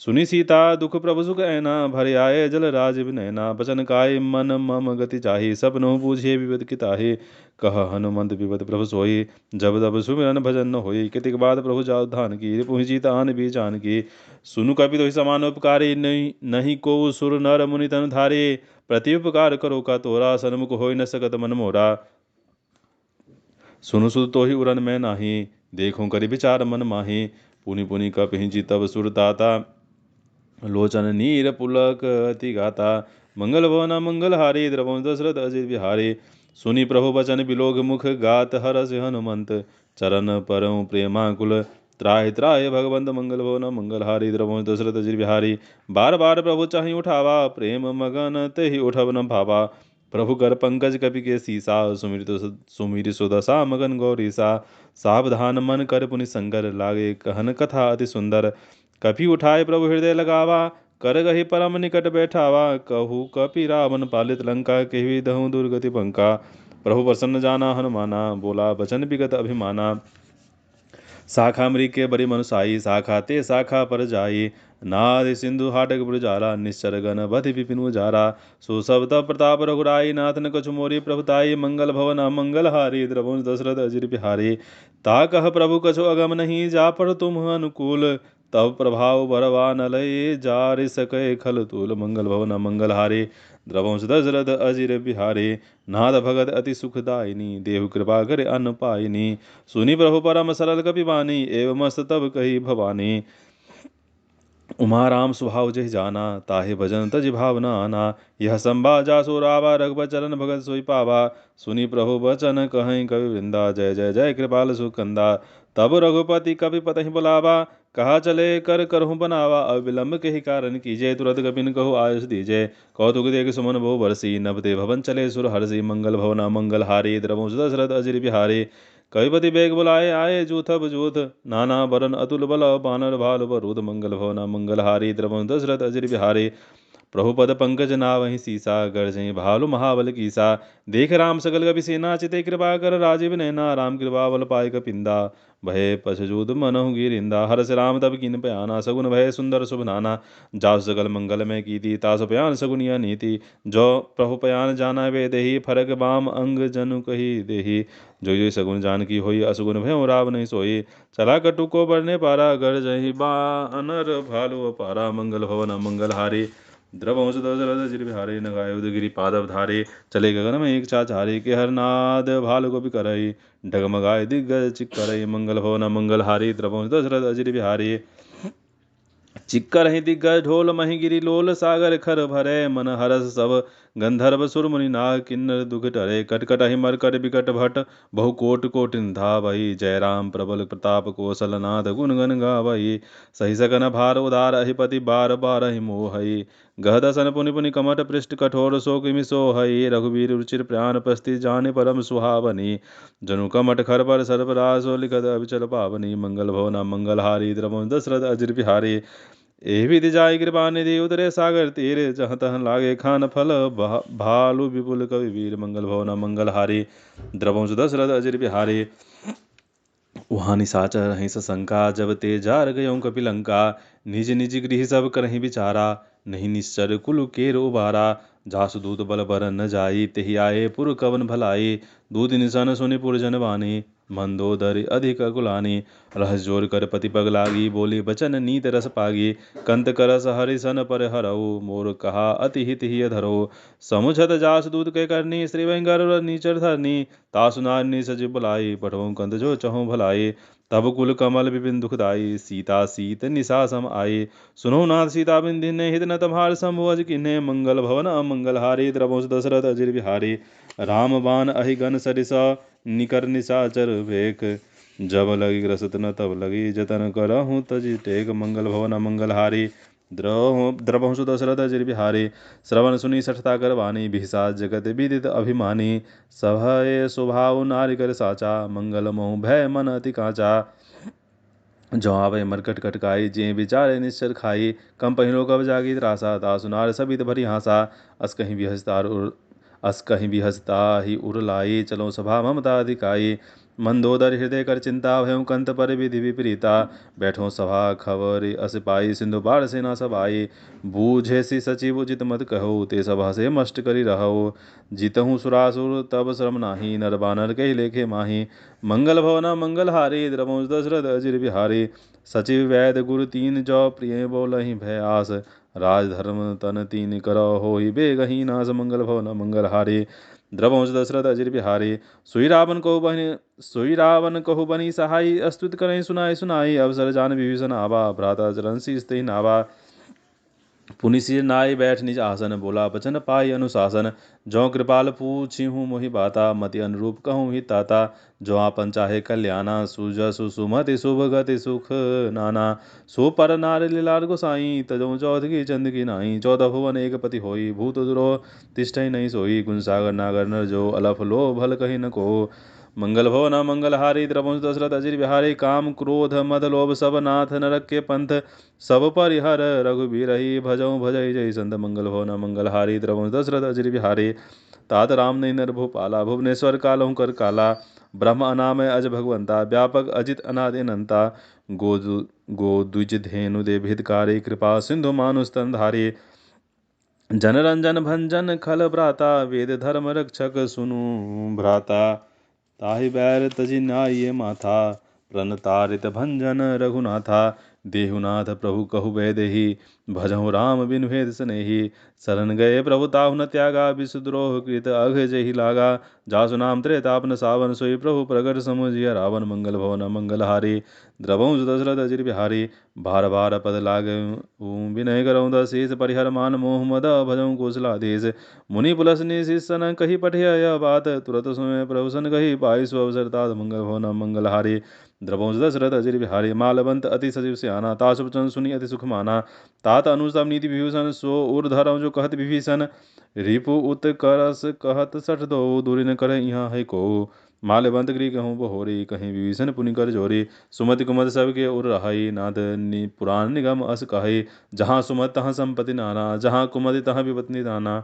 सुनि सीता दुख प्रभु सुख ऐना, भर आए जल राज विनयना। बचन काय मन मम गति चाही, सपनों बूझे विपद की ताही। कह हनुमंत विपद प्रभु सोई, जब तब सुमिरन भजन न होई। कितिक बाद प्रभु जाऊ धान की, रिपुहि जीत आन भी जानकी। सुनु कपि तोहि समान उपकारी, नहीं नहीं को सुर नर मुनि तन धारे। प्रति उपकार करो का तोरा, सन्मुख होई न सकत मन मोरा। सुनु सुत तो ही उरन मैं नाही, देखूं करि विचार मन माही। पुनि पुनि कपिहि जीतब सुर ताता, लोचन नीर पुलक अति गाता। मंगल भवन मंगल हारी, द्रवंश दशरथ अजिर बिहारी। सुनि प्रभु बचन बिलोग मुख, गात हरष हनुमंत। चरण परम प्रेमाकुल, त्राहि त्राहि भगवंत। मंगल भवन मंगल हारी, द्रवंश दशरथ अजिर बिहारी। बार बार प्रभु चाहि उठावा, प्रेम मगन तेहि उठब न भावा। प्रभु कर पंकज कपि के सीसा, सुमिर सुदशा मगन गौरीसा। सावधान मन कर पुनि संगर, लागे कहन कथा अति सुंदर। कपि उठाए प्रभु हृदय लगावा, कर गहि परम निकट बैठावा। कहु कपि रावण पालित लंका, केहि दहु दुर्गति पंका। प्रभु प्रसन्न जाना हनुमाना, बोला बचन विगत अभिमाना। शाखा मृग के बरि मनुसाई, शाखा ते शाखा पर जाई। नाद सिंधु हाटक बुझारा, निश्चर गण बधि विपिन उजारा। सो सब तब प्रताप रघुराई, नाथ न कछु मोरी प्रभुताई। मंगल भवन अमंगल हारी, द्रवंश दशरथ अजिर बिहारी। ता कह प्रभु कछु अगम नहीं, जा पर तुम अनुकूल। तब प्रभाव बरवा न लय, जार सकै खल तूल। मंगल भवन मंगल हारे, द्रवंश दशरथ अजिर बिहारे। नाथ भगत अति सुखदायिनी, देहु कृपा कर अन्न पायिनी। सुनि प्रभु परम सरल कपिबानी, एवं मस्त तब कही भवानी। उमा राम स्वभाव जहि जाना, ताहि भजन तज भावना आना। यह संभा जासो रावा, रघुबर चरण भगत सोई पावा। सुनि प्रभु बचन कहीं कवि वृंदा, जय जय जय कृपाल सुकंदा। तब रघुपति कवि पतहि बुलावा, कहा चले कर करहु बनावा। अब विलंब के ही कारण कीजिए, तुरंत कपिन कहु आयुष दीजिए। कौतुक देख सुमन बहु बरसी, नभ ते भवन चले सुर हरसी। मंगल भवन मंगल हारी, द्रवंश दशरथ अजिर बिहारी। कविपति बेग बुलाए आए, जूथब जूथ नाना बरन अतुल बल। बानर भालु बरूद, मंगल भवन मंगल हारी, द्रवंश दशरथ अजिर बिहारी। प्रभु पद पंकज नावहि सीसा, गरजहि भालु महाबल कीसा। देख राम सकल कपि सेना, चिते कृपा कर राजीव नैना। राम कृपा बल पाय कपिंदा, भय पशुजूद मनहु गिरिंदा। हरस राम तब कीन प्याना, सगुन भय सुंदर शुभ नाना। जासु सकल मंगल में कीति, तासु प्यान सगुनिया नीति। जो प्रभु प्यान जाना वे देही, फरक बाम अंग जनु कही देही। जो जो सगुन जान की होई, असुगुन भय राव नहीं सोई। चला कटु को बरने पारा, गरजहि बानर भालु अपारा। मंगल भवन मंगल हारी, द्रवंश दशरथ अजिर बिहारी। नगाए उदगिरि पादव धारे, चले गगन में एक चाचारे। के हरनाद भालु गोपी करई, डगमगाए दिग्गज चिक्करई। मंगल भवन मंगल हारी, द्रवंश दशरथ अजिर बिहारी। चिक्कर ही दिग्गज ढोल, महिगिरी लोल। सागर खर भरे, मन हरस सब गंधर्व सुर मुनि नाग किन्नर दुख टरे। कटकट ही मरकट बिकट भट, बहु कोट कोटिन धावई। जय राम प्रबल प्रताप, कौशल नाथ गुण गण गावई। सही सकन भार उदार, अधिपति बार बार ही मोहई। गहदसन पुनि पुनि कमट, पृष्ठ कठोर सो किमि सोहई। रघुवीर रुचिर प्राण प्रस्ति, जाने परम सुहावनी। जनु कमट खर पर सर्परासो, लिखत अभिचल पावनी। मंगल भवन मंगल हारी, द्रवंश दशरथ अजिर बिहारी। एहि विधि जाय कृपा निधि, उतरे सागर तीर। जहाँ तहाँ लागे खान फल, भालु विपुल कवि वीर। मंगल भवन मंगल हारी, द्रवंश दशरथ अजिर बिहारी। वहाँ निशाचर रही सशंका, जब ते जार गयों कपिलंका। निज निज गृह सब करहि विचारा, नहीं निश्चर कुल केर उबारा। जासु दूत बल बर न जाई, तेहि आए पुर कवन भलाई। दूत निशन सुनि पुरजन बानी, मंदोदरी अधिक कुलानी। रहस जोर कर पति पग लागी, बोली बचन नीत रस पागी। कंत करस हरिसन पर हरऊ, मोर कहा अति हित हिय धरऊ। समुझत जासु दूत के करनी, श्री गर्भ नीचर धरनी। तासु नारी सचिव बुलाई, पठऊ कंत जो चहु भलाई। तब कुल कमल विपिन दुखदाई, सीता सीत निशा सम आई। सुनो नाथ सीता बिन ने हित न तुम्हार शंभु अज किन्हे। मंगल भवन अमंगल हारी, द्रवंश दशरथ अजिर बिहारी। राम बाण अहि गण सरिसा, निकर निशाचर भेक। जब लगी ग्रसत न तब लगी, जतन करहु तजि टेक। मंगल भवन अमंगल हारी, द्रवंश दशरथ अजिर बिहारी। श्रवण सुनी सठता कर वाणी, बिहसा जगत विदित अभिमानी। सभय स्वभाव नारि कर साचा, मंगल मोह भय मन अति काचा। जो आवे मरकट कटकाई, जे विचारे निश्चर खाई। कम पहिरो कब जागी त्रासा, तासु नार सबित भरी हासा। अस कहीं बिहसता ही उर लाई, चलो सभा ममता अधिकाई। मंदोदर हृदय कर चिंता, भयं कंत पर विधि विपरीता। बैठो सभा खबर अस पाई, सिंधु बाढ़ सेना सब आई। बूझे सी सचिव उचित मत कहो, ते सभा से मष्ट करी रहो। जीतहु सुरासुर तब श्रम नाही, नर बानर कही लेखे माही। मंगल भवन मंगल हारी, द्रवंश दशरथ अजिर बिहारी। सचिव वैद्य गुरु तीन जो, प्रिय बोलहि भय आस। राजधर्म तन तीन करो, होई बेगहि नास। मंगल भवन मंगल हारी, द्रवंश दशरथ अजिर बिहारी। सोई रावण कहु बनी सहाई, अस्तुत करें सुनाई सुनाई। अवसर जान विभीषण आवा, भ्राता चरण शीस तेहि नावा। पुनि सिर नाई बैठ निज आसन, बोला बचन पाई अनुशासन। जो कृपाल पूछिहु मोहि बाता, मति अनुरूप कहूँ ही ताता। जो आपन चाहे कल्याणा, सुजसु सुमति शुभ गति सुख नाना। सो पर नार लीलार गोसाई, तजो चौथ की चंद की नाई। 14 भुवन एक पति होई, भूत द्रोह तिष्ठइ नहीं सोई। गुण सागर नागर नर जो, अलफ लो भल कही न को। मंगल भवन मंगल हारी, द्रवंश दशरथ अजिर बिहारी। काम क्रोध मद लोभ सब नाथ, नरक के पंथ सब परिहर। रघुबीर ही भजऊ भजई जय संत। मंगल भवन मंगल हारी, द्रवंश दशरथ अजिर बिहारी। तात राम नहीं नर भूपाला, भुवनेश्वर कालहु कर काला। ब्रह्म अनामय अज भगवंता, व्यापक अजित अनादि अनंता। गो द्विज धेनु दे भेदकारी, कृपा सिंधु मानुष तन धारी। जनरंजन भंजन खल भ्राता, वेद धर्म रक्षक सुनु भ्राता। ताहि बैर तजि नाहिए माथा, प्रणतारित भंजन रघुनाथा। देहुनाथ प्रभु कहु बैदेही, भजहु राम बिनु भेद सनेही। शरण गए प्रभु ताहु न त्यागा, विषद्रोह कृत अघ जहि लागा। जासु नाम त्रेतापन सावन, सोई प्रभु प्रगट समुझिया रावण। मंगल भवन मंगल हारी, द्रवंश दशरथ अजिर बिहारी। बार बार पद लागे विनय करऊँ दशेष, परिहर मान मोह मद भजऊँ कौशलाधीश। मुनि पुलसनी शिष्यन कही पठिय यह बात, तुरत सुने प्रभु सन कही पाई सो अवसर तात। मंगल भवन मंगल हारी, द्रवंश दशरथ अजिर बिहारी। मालवंत अति सचिव सियाना, तासु वचन सुनी अति सुख माना। तात अनुसम नीति विभूषण, सो उर धरऊँ जो कहत विभीषण। रिपु उत करस कहत सठ दो, दूरी न करे यहाँ है को। माल्यवंत गृह कहूँ बहोरी, कहीं विभीषण पुनि कर जोरी। सुमति कुमति सबके उर रहाई, नाथ पुराण निगम अस कहाई। जहाँ सुमति तहाँ संपत्ति नाना, जहाँ कुमति तहाँ विपत्ति नाना।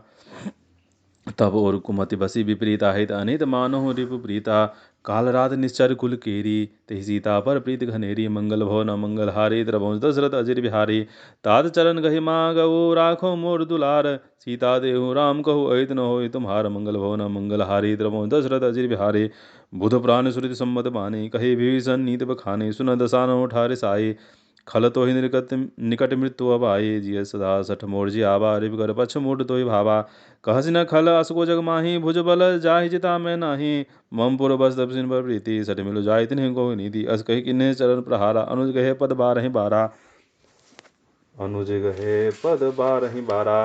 तब और कुमति बसी विपरीता, हित अनित मानो रिपु प्रीता। काल रात निश्चर कुल केरी, तेहि सीता पर प्रीत घनेरी। मंगल भवन मंगल हारी, द्रवंश दशरथ अजिर बिहारी। तात चरण गहि मागऊ, राखो मोर दुलार। सीता देहु राम कहु, अहित न होय तुम्हार। मंगल भवन मंगल हारी, द्रवंश दशरथ अजिर बिहारी। बुध पुराण श्रुति सम्मत बानी, कहे विभीषण नीत बखानी। सुन दसानहुँ ठार साई, खल तोहि निकट मृत्यु अब आई। जिय सदा सठ मोर जियावा, रिपकर पक्ष मूढ़ तोहि भावा। कहसि न खल असको जग माही, भुज बल जाहि जिता मैं नाही। मम पुर बस तब सिन पर प्रीति, सठ मिलो जाय तिन्हि को नीति। अस कहि किन्हे चरण प्रहारा, अनुज गहे पद बारहि बारा। अनुज गहे पद बारहि बारा।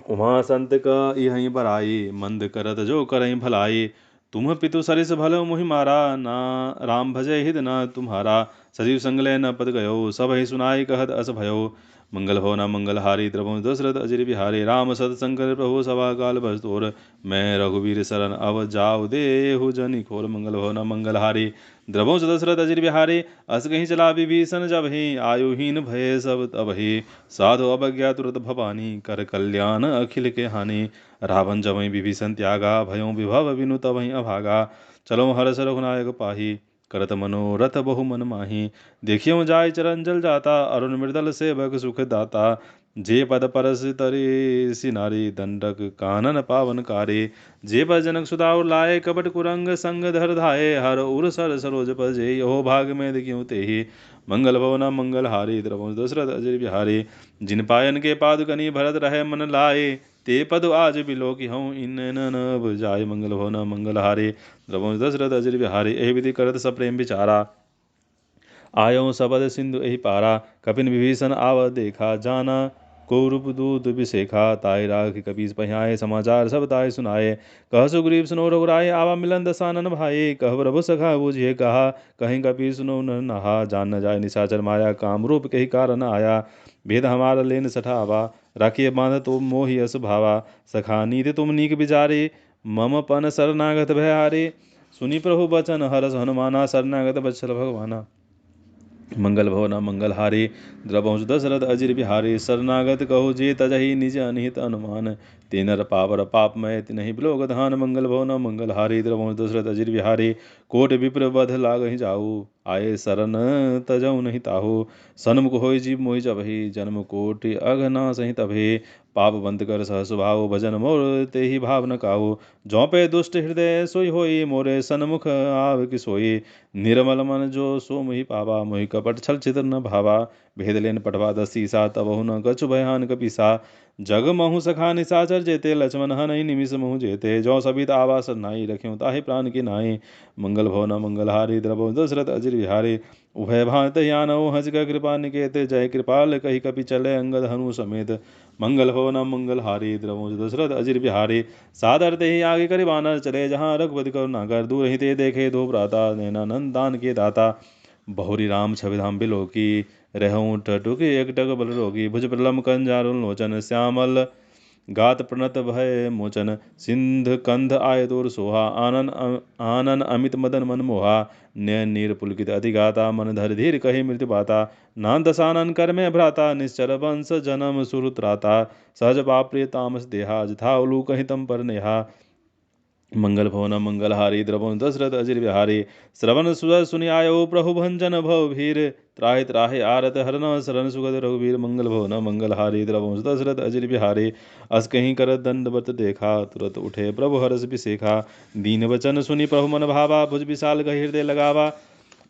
उमा संत क इहि बराई, मंद करत जो करहि भलाई। तुम पितु सरिस भल मुहि मारा, ना राम भजय हित न तुम्हारा। सजीव संग लय न पद गयो, सब ही सुनाई कहत अस भयो। मंगल भवन मंगल हारी, द्रवंश दशरथ अजिर बिहारी। राम सत शंकर प्रभु सभा काल बस तोर। मैं रघुवीर शरण अब जाऊ, देहु जनि खोर। मंगल भवन मंगल हारी, द्रवंश दशरथ अजिर बिहारी। अस कहीं चला विभीषण जब ही, आयुहीन भय सब तबहि। साधु अवज्ञा तुरत भवानी, कर कल्याण अखिल के हानि। रावण जबहि विभीषण त्यागा, भयों विभव बिनु तबहि अभागा। चलो हर्ष रघुनायक पाही, करत मनोरथ बहु मन माही। देखियो जाय चरण जल जाता, अरुण मृदल सेवक सुख दाता। जे पद परस तरे सिनारी, दंडक कानन पावन कारे। जे पद जनक सुधा और लाए, कपट कुरंग संग धर धाये। हर उर सर सरोज पद जेई, हो भाग में दिखियो तेहि। मंगल भवन मंगल हारी, द्रवहुं दशरथ अजिर बिहारी। जिन पायन के पादुकनि भरत रहे मन लाए, ते पद आज बिलोकी हूँ इन नभ जाय। मंगल भवन मंगल हारे, द्रवहुं दशरथ अजिर बिहारी। एहि विधि करत सप्रेम विचारा, आयो सबद सिंधु एहि पारा। कपिन विभीषण आव देखा, जाना को रूप दूत बिसेखा। ताहि राख कपीस पहियाए, समाचार सब ताहि सुनाए। कह सुग्रीव सुनो रघुराई, आवा मिलन दसानन भाई। कह प्रभु सखा बूझिए कहा, कहीं कपीस सुनो न नहा। जान न जाय निशाचर माया, काम रूप कही कारण आया। भेद हमार लेन सठावा, राखिए बांध तुम मोहि यस भावा। सखा नीति तुम नीक विचारे, मम पन शरणागत भयहारे। सुनि प्रभु बचन हरष हनुमाना, शरणागत वत्सल भगवाना। मंगल भवन मंगल हारे, द्रवहुं दशरथ अजिर बिहारी। शरणागत कहो जे तजहि, निज अनहित अनुमान। ते नर पावर पापमय, तिन्हि बिलोक धान। मंगल भवन मंगल हारे, द्रवहुं दशरथ अजिर बिहारी। कोट विप्र बध लागहि जाऊ, आये शरण तजौ नहीं ताहू। सन्मुख होय जीव मोहि जबहि, जन्म कोटि अघनासहि तबहि। पाप बंद कर सहस भाव, भजन मोर तेहि भाव न काहू। जौ पे दुष्ट हृदय सोई होई, मोरे सन्मुख आव कि सोई। निर्मल मन जो सो मोहि पावा, मोहि कपट छल छिद्र न भावा। भेद लेन पटवा दसीसा, तबहु न कछु भयान कपीसा। जग महु सखा निशाचर जेते, लक्ष्मण हनहि निमिष महु जेते। जौ सबित आवा सरनाई, रख्यों ताहि प्राण की नाई। मंगल भवन मंगल हारी, द्रवहुं दशरथ अजिर बिहारी। उभय भांति यानौ हंस क कृपा निकेत, जय कृपाल कहि कपि चले अंगद हनु समेत। मंगल भवन मंगल हारी, द्रवहुं दशरथ अजिर बिहारी। सादर तेहि आगे करि बानर चले, जहाँ रघुपति करुणाकर। दूर ही ते देखे दो भ्राता, नैनानंद दान के दाता। बहुरी राम छवि धाम बिलोकी, रहऊं टटुक एकटक बल रोगी। भुज प्रलम कंजारुल लोचन, श्यामल गात प्रणत भय मोचन। सिंध कंध आय दूर सोहा, आनन अमित मदन मन मोहा। नयन नीर पुलकित अति गाता, मन धर धीर कहि मृत्यु बाता। नान दसानन कर में भ्राता, निश्चर वंश जन्म सुरत्राता। सहज पाप प्रिय तामस देहा, जथा उलू कहि तम पर नेहा। मंगल भवन मंगल हारी, द्रवहुं दशरथ अजिर बिहारी। श्रवण सुर सुनि आयो, प्रभु भंजन भव भीर। त्राहि त्राहि आरत हरन, शरण सुगत रघुवीर। मंगल भवन मंगल हारी, द्रवहुं दशरथ अजिर बिहारी। अस कहीं कर दंडवत देखा, तुरत उठे प्रभु हरष बिसेखा। दीन वचन सुनि प्रभु मन भावा, भुज विशाल कहि हृदय लगावा।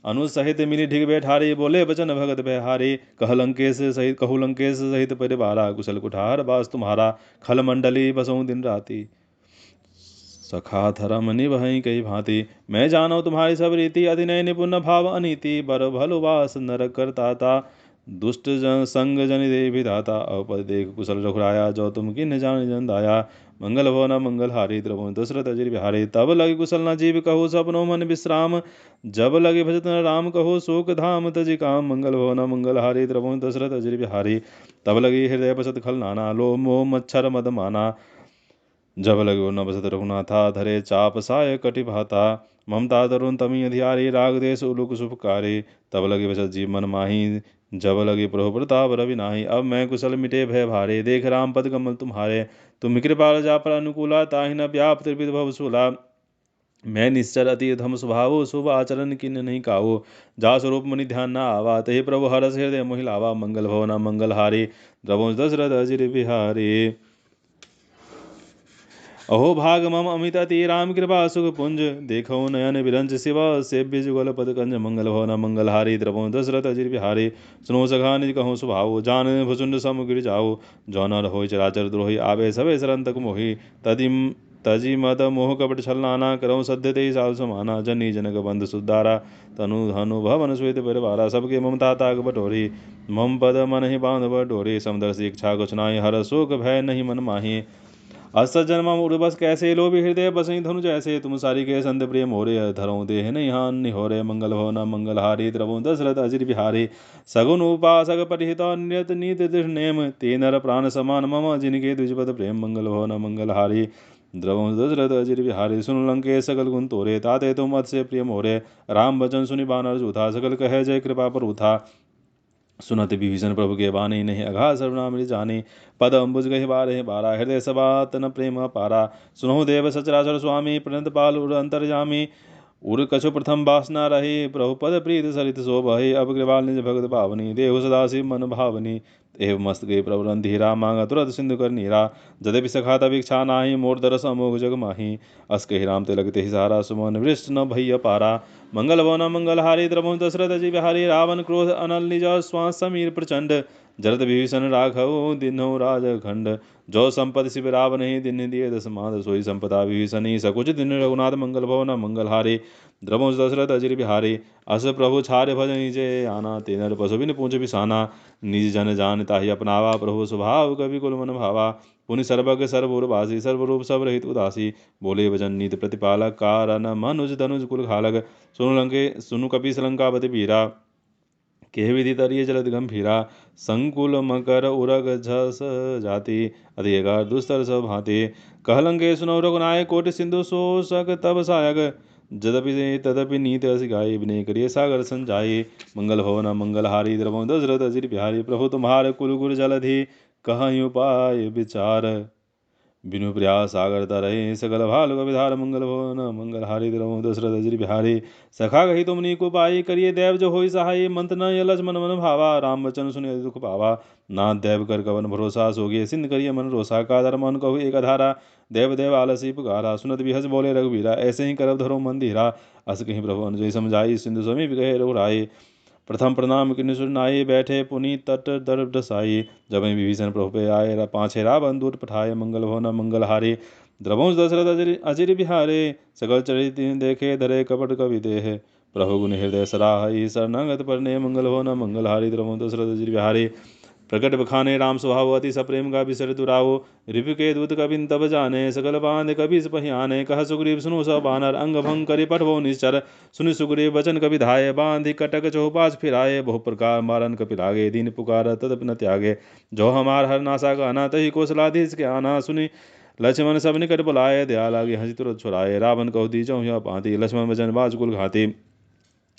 अनुज सहित मिली ढिग बैठारी, बोले बचन भगत बिहारी। कहु लंकेश सहित परिवारा, कुशल कुठार बास तुम्हारा। खल मंडली बसऊं दिन राति, सखा धरम निभहि कई भांति। मैं जानो तुम्हारी सब रीति, अधिनय निपुण भाव अनीति। बर भल वास नर करताता, दुष्ट जन संग जन दे विधाता। अवपद देख कुशल रघुराया, जो तुम किन्ह जान जन दाया। मंगल भवन मंगल हारी, द्रवहुं दशरथ अजिर बिहारी। तब लगे कुशल न जीव, कहो सपनो मन विश्राम। जब लगे भजत न राम, कहो शोक धाम तजि काम। मंगल भवन मंगल हारी, द्रवहुं दशरथ अजिर बिहारी। तब लगी हृदय बसत खल नाना, लोभ मोह मच्छर मद माना। जब लगे न बसत रघुनाथा, धरे चाप साय कटि भाता। ममता तरुण तमी अधियारी, राग देश उलुक सुपकारी। तब लगे बसत जीव मन माही, जब लगे प्रभु प्रताप रवि नाही। अब मैं कुशल मिटे भय भारे, देख राम पद कमल तुम्हारे। तुम कृपाल जा पर अनुकूला, ताहि न व्याप त्रिविध भव सूला। मैं निश्चर अति धम स्वभाव, शुभ आचरण किन्ह नहीं काहू। जा स्वरूप मुनि ध्यान न आवा, तेहि प्रभु हरष हृदय मोहि लावा। मंगल भवन मंगल हारी, द्रवहुं दशरथ अजिर बिहारी। अहो भाग मम अमित अति, राम कृपा सुख पुंज। देखो नयन विरंच शिव, सेव्य जुगल पद कंज। मंगल भवन मंगल हारी, द्रवहुं दशरथ अजिर बिहारी। सुनो सखा निज कहूँ सुभाव, जान भुसुंड सम गिर जाओ। जो नर होय चराचर द्रोही, आवे सभे शरण तक मोहि। तजी मद मोह कपट छल नाना, करऊँ सध्य तेहि साल समाना। जनी जनक बंध सुधारा, तनु धनु भवन श्वेत परिवारा। सबके ममता ताक बटोरी, मम पद मन ही बांधव डोरी। समदर्शी इच्छा कुछ नाहि, हर शोक भय नहीं मन माही। असजन मम उर्वस कैसे, लोभी हृदय बसई धनु जैसे। तुम सारी के संत प्रिय मोरे, धरऊं देह नहीं हान निहोरे। मंगल भवन मंगल हारी, द्रवहुं दशरथ अजिर बिहारी। सगुन उपासक परिहित, नियत नीति दृढ़ नेम। ते नर प्राण समान मम, जिनके द्विजपद प्रेम। मंगल भवन मंगल हारी, द्रवहुं दशरथ अजिर बिहारी। सुन लंकेश सकल गुण तोरे, ताते तुम अतिशय प्रिय मोरे। राम वचन सुनि बानर जूथा, सकल कहे जय कृपा पर उथा। सुनत विभीषण प्रभु के बानी, नहीं अघा सर्वनाम जानी। पद अम्बुज गहि बारहि बारा, हृदय सबात न प्रेम पारा। सुनहु देव सचराचर स्वामी, प्रणत पाल उर अंतरजामी। उर कछु प्रथम वासना रही, प्रभु पद प्रीत सरित शोभहि। अब कृपाल निज भगत भावनी, देहु सदा शिव मन भावनी। एव मस्तके प्रभु रणधीरा, मांगा तुरत सिंधु कर नीरा। यद्यपि सखा तब इच्छा नाही, मोर दरस अमोघ जग माही। अस कहि राम तिलक तेहि सहारा, सुमन वृष्ट न भैया पारा। मंगल भवन मंगल हारी, द्रवहु दशरथ अजि बिहारी। रावण क्रोध अनल निज, श्वास समीर प्रचंड। जरत विभीषण राघव, दिन्हु राजखंड। जो संपद शिव रावण ही, दिन दिए दस माद। सोई संपदा विभीषणी, सकुच दिन रघुनाथ। मंगल भवन मंगल हारे, द्रवहु दशरथ अजि बिहारी। अस प्रभु छारे भजन जे आना, ते नर पशु बिन पूछ बिसाना। निज जन जान ताहि अपनावा, प्रभु स्वभाव कवि कुल मन भावा। पुनि सर्वज्ञ सर्वउरवासी, सर्वरूप सब रहित उदासी। बोले वचन नीति प्रतिपालक, कारण मनुज धनुज कुल घालक। सुनु कपीस लंकापति वीरा, केह विधि तरिय जलद गंभीरा। संकुल मकर उरग झस जाति, अधिकार दुस्तर सब भांति। कहलंके सुनौ रघुनाय, कोटि सिंधु शोषक तब सायक। तदपि नीत अस गाये, विनय करिए सागर संजाये। मंगल भवन मंगल हारी, द्रवहु दशरथ अजि बिहारी। प्रभु तुम्हार कुल गुर जलधि, कहीं उपाय विचार। बिनु प्रयास सागर तरहि, सकल भालु कपिधार। मंगल भवन मंगल हारी, द्रवहु दशरथ अजि बिहारी। सखा कही तुम नीको पाई, करिए देव जो होई सहाय। मंत्र न यह लक्ष्मण मन भावा, राम वचन सुनि दुख पावा। नाथ देव कर कवन भरोसा, सोगे सिंध करिए मन रोसा। का धर्म कहु एक धारा, देव देव आलसी पुकारा। सुनत बिहस बोले रघुवीरा, ऐसे ही करब धरो मंदिरा। अस कहीं प्रभु अनुजय समझाई, सिंधु समीप गए रघुराई। प्रथम प्रणाम किन्हि सुर नाई, बैठे पुनि तट दर दसाई। जब विभीषण प्रभु पे आए, पाछे रावण दूत पठाए। मंगल भवन मंगल हारे, द्रवहु दशरथ अजि बिहारे। सकल चरित देखे, धरे कपट कवि देह। प्रभु गुण हृदय सराहई, शरणागत परने। मंगल भवन मंगल हारी, द्रवहु दशरथ अजि बिहारे। प्रकट बखाने राम स्वभाव, अति सप्रेम का बिसर दुराओ। रिपु के दूत कबिन तब जाने, सकल बांध कबि पहियाने। कह सुग्रीव सुनो सब बानर, अंग भंग करि पठबो निश्चर। सुनि सुग्रीव वचन कबि धाये, बांधि कटक चहुपास फिराये। बहु प्रकार मारन कपि लागे, दीन पुकार तदपि न त्यागे। जो हमार हर नासा गाना, तहि कौशलाधीश के आना। सुनि लक्ष्मण सब निकट बुलाए, दया लागे हंसी तुरत छुड़ाए। रावण कहु दीजहु यह भांति, लक्ष्मण वचन बाजकुल घाति।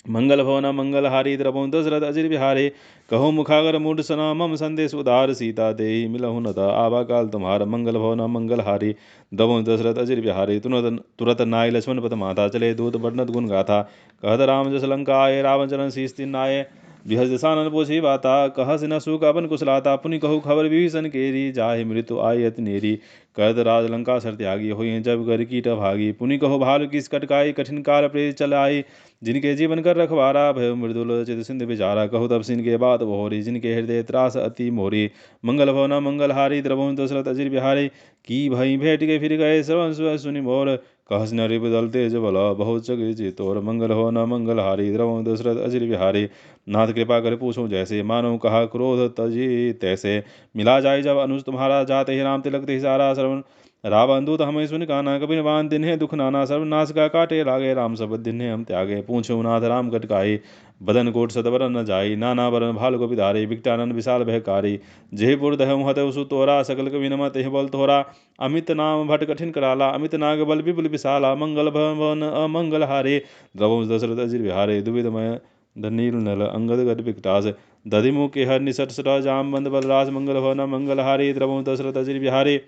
मंगल भवन मंगल हारी, द्रवहु दशरथ अजि बिहारी। कहो मुखागर मूढ़ सना, मम संदेश उदार। सीता देहि मिलहु न त, आवा काल तुम्हार। मंगल भवन मंगल हारी, द्रवहु दशरथ अजि बिहारी। तुरत नाय लक्ष्मण पद माता, चले दूत वर्णत गुण गाथा। कहत राम जस लंका आए, रावण चरण शीस तिन नाये। बिहस दिशानन पूछी बाता, कहस न सुख अपन कुशलाता। पुनि कहु खबर विभीषण केरी, जाहि मृत्यु आई अति नेरी। कहत राज लंका सर त्यागी, होई जब कर कीट भागी। पुनि कहो भालु किस कटकाई, कठिन काल प्रेत चल आई। जिनके जीवन कर रखवारा, भय मृदुल चित सिंधु बिचारा। कहु तब सिन के बात बहोरी, जिनके हृदय त्रास अति मोरी। मंगल भवन मंगल हारी, द्रवहु दशरथ अजि बिहारी। की भई भेंट के फिर गए, श्रवण सुनि मोर। कहस न रिपु दल तेज बल, बहुत जग तोर। मंगल भवन मंगल हारी, द्रवहु दशरथ अजि बिहारी। नाथ कृपा कर पूछो जैसे, मानो कहा क्रोध तजी तैसे। मिला जाय जब अनुज तुम्हारा, जाते ही राम तिलक तेहि सारा। श्रवण रावण दूत हमें सुन काना, कबि बान दिन है दुख नाना। सर्वनाश का काटे लागे, राम सब दिन है हम त्यागे। पूछो नाथ राम कटकाई, बदन कोट सतवर न जाई। नाना बरन भाल को बिधारी, विकटानन विशाल भयकारी। जेहि पुर दहु हतहु सु तोरा, सकल कवि नमत तेहि बल तोरा। अमित नाम भट कठिन कराला, अमित नाग बल विपुल विशाला। मंगल भवन अमंगल हारे, द्रवहु दशरथ अजि बिहारे। दुविधमय धनीरु नल, अंगद गद विकटास। दधिमु के हर निसट सटा, जामवंत बलराज। मंगल भवन मंगल हारे, द्रवहु दशरथ अजि बिहारे।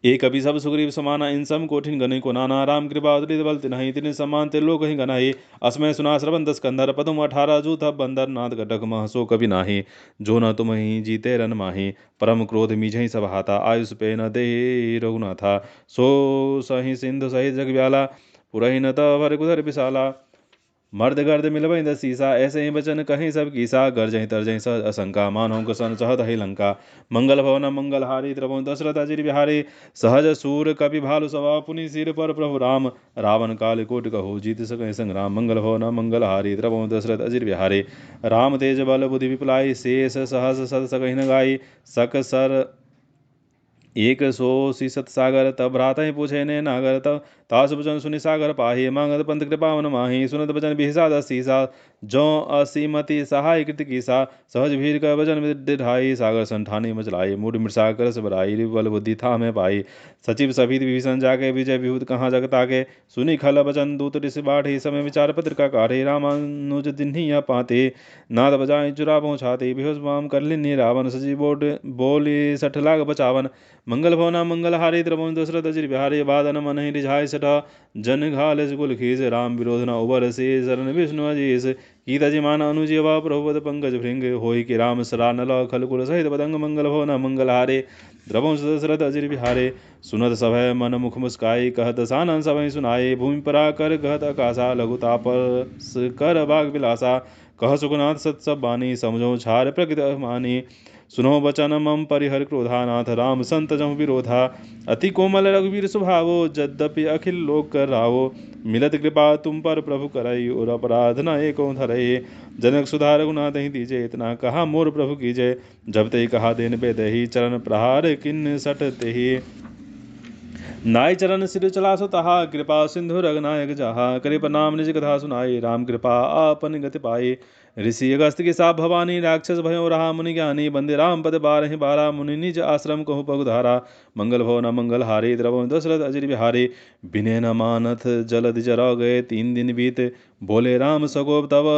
एक अभी सब सुग्रीव समाना, इन सम कोठिन गने को नाना। राम कृपा अतुलित बल तिन्हि, तिन्हि समान त्रिलोक ही गनाहि। असमय सुना श्रवण दस कंधर, पदुम 18 जूथ बंदर। नाथ कटक मह सो कभी नाही, जो न तुम ही जीते रन माही। परम क्रोध मीझहि सब हाथा, आयुष पे न दे रघुनाथा। सो सहि सिंधु सहित जग व्याला, पुरहि न तब कुधर विशाला। मर्द गर्द मिलबहि दस सीसा, ऐसे ही वचन कहीं सब कीसा। गरजहि तरजहि सहज असंका, मानहु कसन चहत ही लंका। मंगल भवन मंगल हारी, द्रवहु दशरथ अजि बिहारी। सहज सूर कपि भालु सवा, पुनि सिर पर प्रभु राम। रावण काल कोट कहु, जीत सकै संग्राम। मंगल भवन मंगल हारी, द्रवहु दशरथ अजि बिहारी। राम तेज बल बुद्धि विपुलाई, शेष सहस सद सकहि न गाई। सक सर एक सो शीसत सागर, तब भ्रातहि पूछे ने नागर। तब तासु वचन सुनि सागर पाहि, मांगत पंथ कृपावन माहि। सुनत वचन बिहसा दस सीसा, जो असीमति सहाय कृत कीसा। सहज भीर का वचन दिढ़ाई, सागर संठानी मचलाई। मूढ़ मृषा करस बराई, रिपु बल बुद्धि था में पाई। सचिव सभित विभीषण जाके, विजय विभूत कहाँ जग ताके। सुनि खल वचन दूत ऋषि बाढ़ी, समय विचार पत्रिका काढ़े। रामानुज दिन्हि यह पाते, नाद बजाय चुरा पहुँचाते। बेहोश बाम कर लिन्हि रावण, सजी बोली 60 लाख बचावन। मंगल भवन मंगल हारी, द्रवहु दशरथ अजि बिहारी। बादन मन ही रिझाय छठा जन घाल कुल खीस राम विरोध न उबर से शरण विष्णु अजीस कीता जिमान अनुजीवा प्रभुपद पंकज भृंग होई कि राम सरा नल खल कुल सहित पदंग मंगल भवन मंगल हारे द्रवं दशरथ अजिर बिहारे सुनत सभय मन मुख मुस्काई कहत सानन सभय सुनाए भूमि परा कर कहत आकाशा लघु तापस कर बाग विलासा कह सुखनाथ सत सब बानी समझो छार प्रकृत मानी सुनो बचन मम परिहर क्रोधानाथ राम संत जम विरोधा अति कोमल रघुवीर स्वभावो यद्यपि अखिल लोक कर रावो मिलत कृपा तुम पर प्रभु करई और अपराध न एको धरई जनक सुधा रघुनाथ ही दीजे इतना कहा मोर प्रभु कीजय जब ते कहा देन पे दही चरण प्रहार किन सट तेहि नाय चरण सिर चला सो तहा कृपा सिंधु रघुनायक जहा करे प्रणाम निज कथा सुनाई राम कृपा आपन गति पाई ऋषि अगस्त के साप भवानी राक्षस भयो रहा मुनि ज्ञानी बंदे राम पद बारहि बारा मुनि निज आश्रम कहु पगुधारा मंगल भवन मंगल हारे द्रवं दशरथ अजिर बिहारे विनय न मानथ जलधि जरा गए 3 दिन बीत बोले राम सगोप तब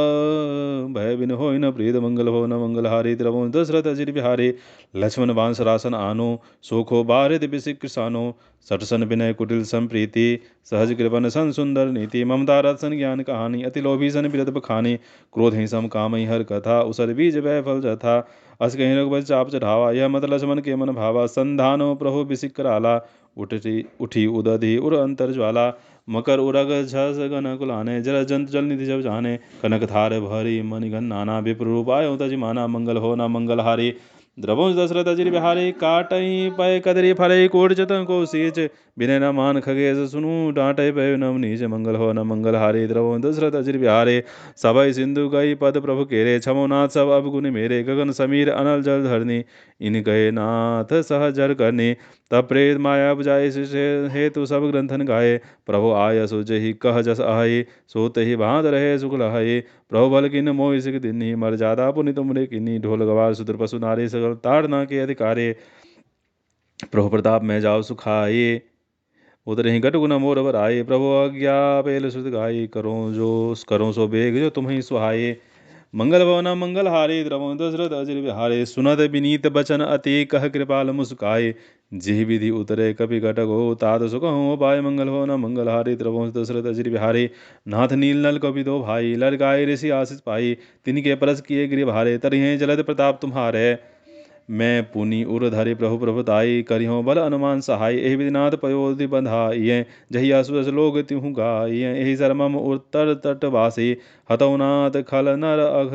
भय बिन होय न प्रीत मंगल भवन मंगल हारे द्रवं दशरथ अजिर बिहारे लक्ष्मण बाण सरासन आनो सोखो बारिद बिसिक किसानो सटसन विनय कुटिल संप्रीति सहज कृपन सन सुंदर नीति ममता रसन ज्ञान कहानी अति लोभी सन बिरत बखानी क्रोध ही सम काम ही हर कथा उसर बीज वह फल जथा अस कहीं रघुपति चाप चढ़ावा यह मत लक्ष्मण के मन भावा संधानो प्रभु बिसिक कराला उठी उदधि उर अंतर ज्वाला मकर उरग झस गन कुलाने जल जंत जल निधि जब जाने कनक थार भरी मणिगन नाना विप्र रूप आयो तजिमाना मंगल हो न मंगल हारी द्रवंश दशरथ अजिर बिहारी काटई पय कदरी फलई कोट जतन को सीच बिने न मान खगेश सुनु डांटय पय नम नीच मंगल हो न मंगल हारे द्रवंश दशरथ अजिर बिहारे सभय सिंधु गई पद प्रभु केरे छमोनाथ सब अब गुण मेरे गगन समीर अनल जल धरनी इन गए नाथ सहजर करनी तब प्रेत माया बुझाए हेतु सब ग्रंथन गाये प्रभु आय सुजहि कह जस आये सो तहि बाँध रहे सुख लहाये प्रभु बल किन मोहि सिख दिन्ही मर जादा पुनि तुमरे किन्नी ढोल गवार सुदर पशु नारी सकल ताड़ना के अधिकारे प्रभु प्रताप में जाओ सुखाये उतरे घट गुना मोर बर आये प्रभु आज्ञा पेल सुत गाये करो सो बेग जो तुम्हें सुहाये मंगल भवना मंगल हारे द्रवं दशरथ अजिर बिहारे सुनत विनीत बचन अति कह कृपाल मुस्काये जिहि विधि उतरे कपि घटक हो तात सुखहु पाय मंगल भवन मंगल हारे द्रवंश दशरथ अजिर बिहारे नाथ नील नल कपि दो भाई लड़काए ऋषि आशीष पाई तिनके परस किए गिरि भारे तरहि जलद प्रताप तुम्हारे मैं पुनि उर धरि प्रभु प्रभुताई करिहो बल अनुमान सहाय एहि विधिनाथ पयोधि बंधाइये जहि असुस लोग तिहु गाइये एहि शर्मम उत्तर तट वासी हतौनाथ खल नर अघ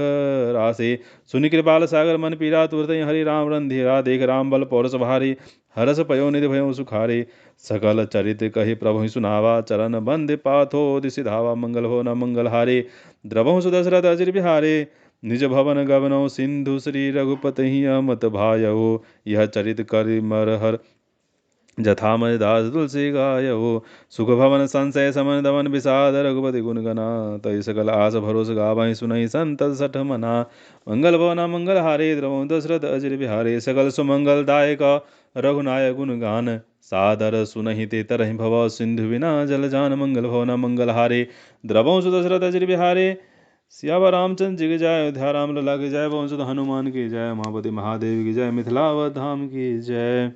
रासे सुनि कृपाल सागर मन पीरा तुरत हरि राम रंधिरा देख राम बल पौरस भारी हरस पयो निधि भयो सुखारे सकल चरित कहि प्रभु सुनावा चरण बंद पाथो दिशि धावा मंगल हो न मंगल हारे द्रवहु सुदशरथ अजिर बिहारे निज भवन गवनौ सिंधु श्री रघुपति अमत भायौ यह चरित कर मरहर जथामय दास तुलसी गायौ सुख भवन संशय समन दमन विषाद रघुपति गुण गना तय सकल आस भरोस गावहि सुनहि संत सठ मना मंगल भवना मंगल हारे द्रवं दशरथ अजिर बिहारे सकल सुमंगल दायक रघुनाय गुण गान सादर सुनहि ते तरहि भव सिंधु बिना जल जान मंगल भवना मंगल हारे द्रवं सुदशरथ अजिर बिहारे सियावर रामचंद्र जी की जय अयोध्या राम लला की जय पवन सुत हनुमान की जय उमापति महादेव की जय मिथिलावत धाम की जय।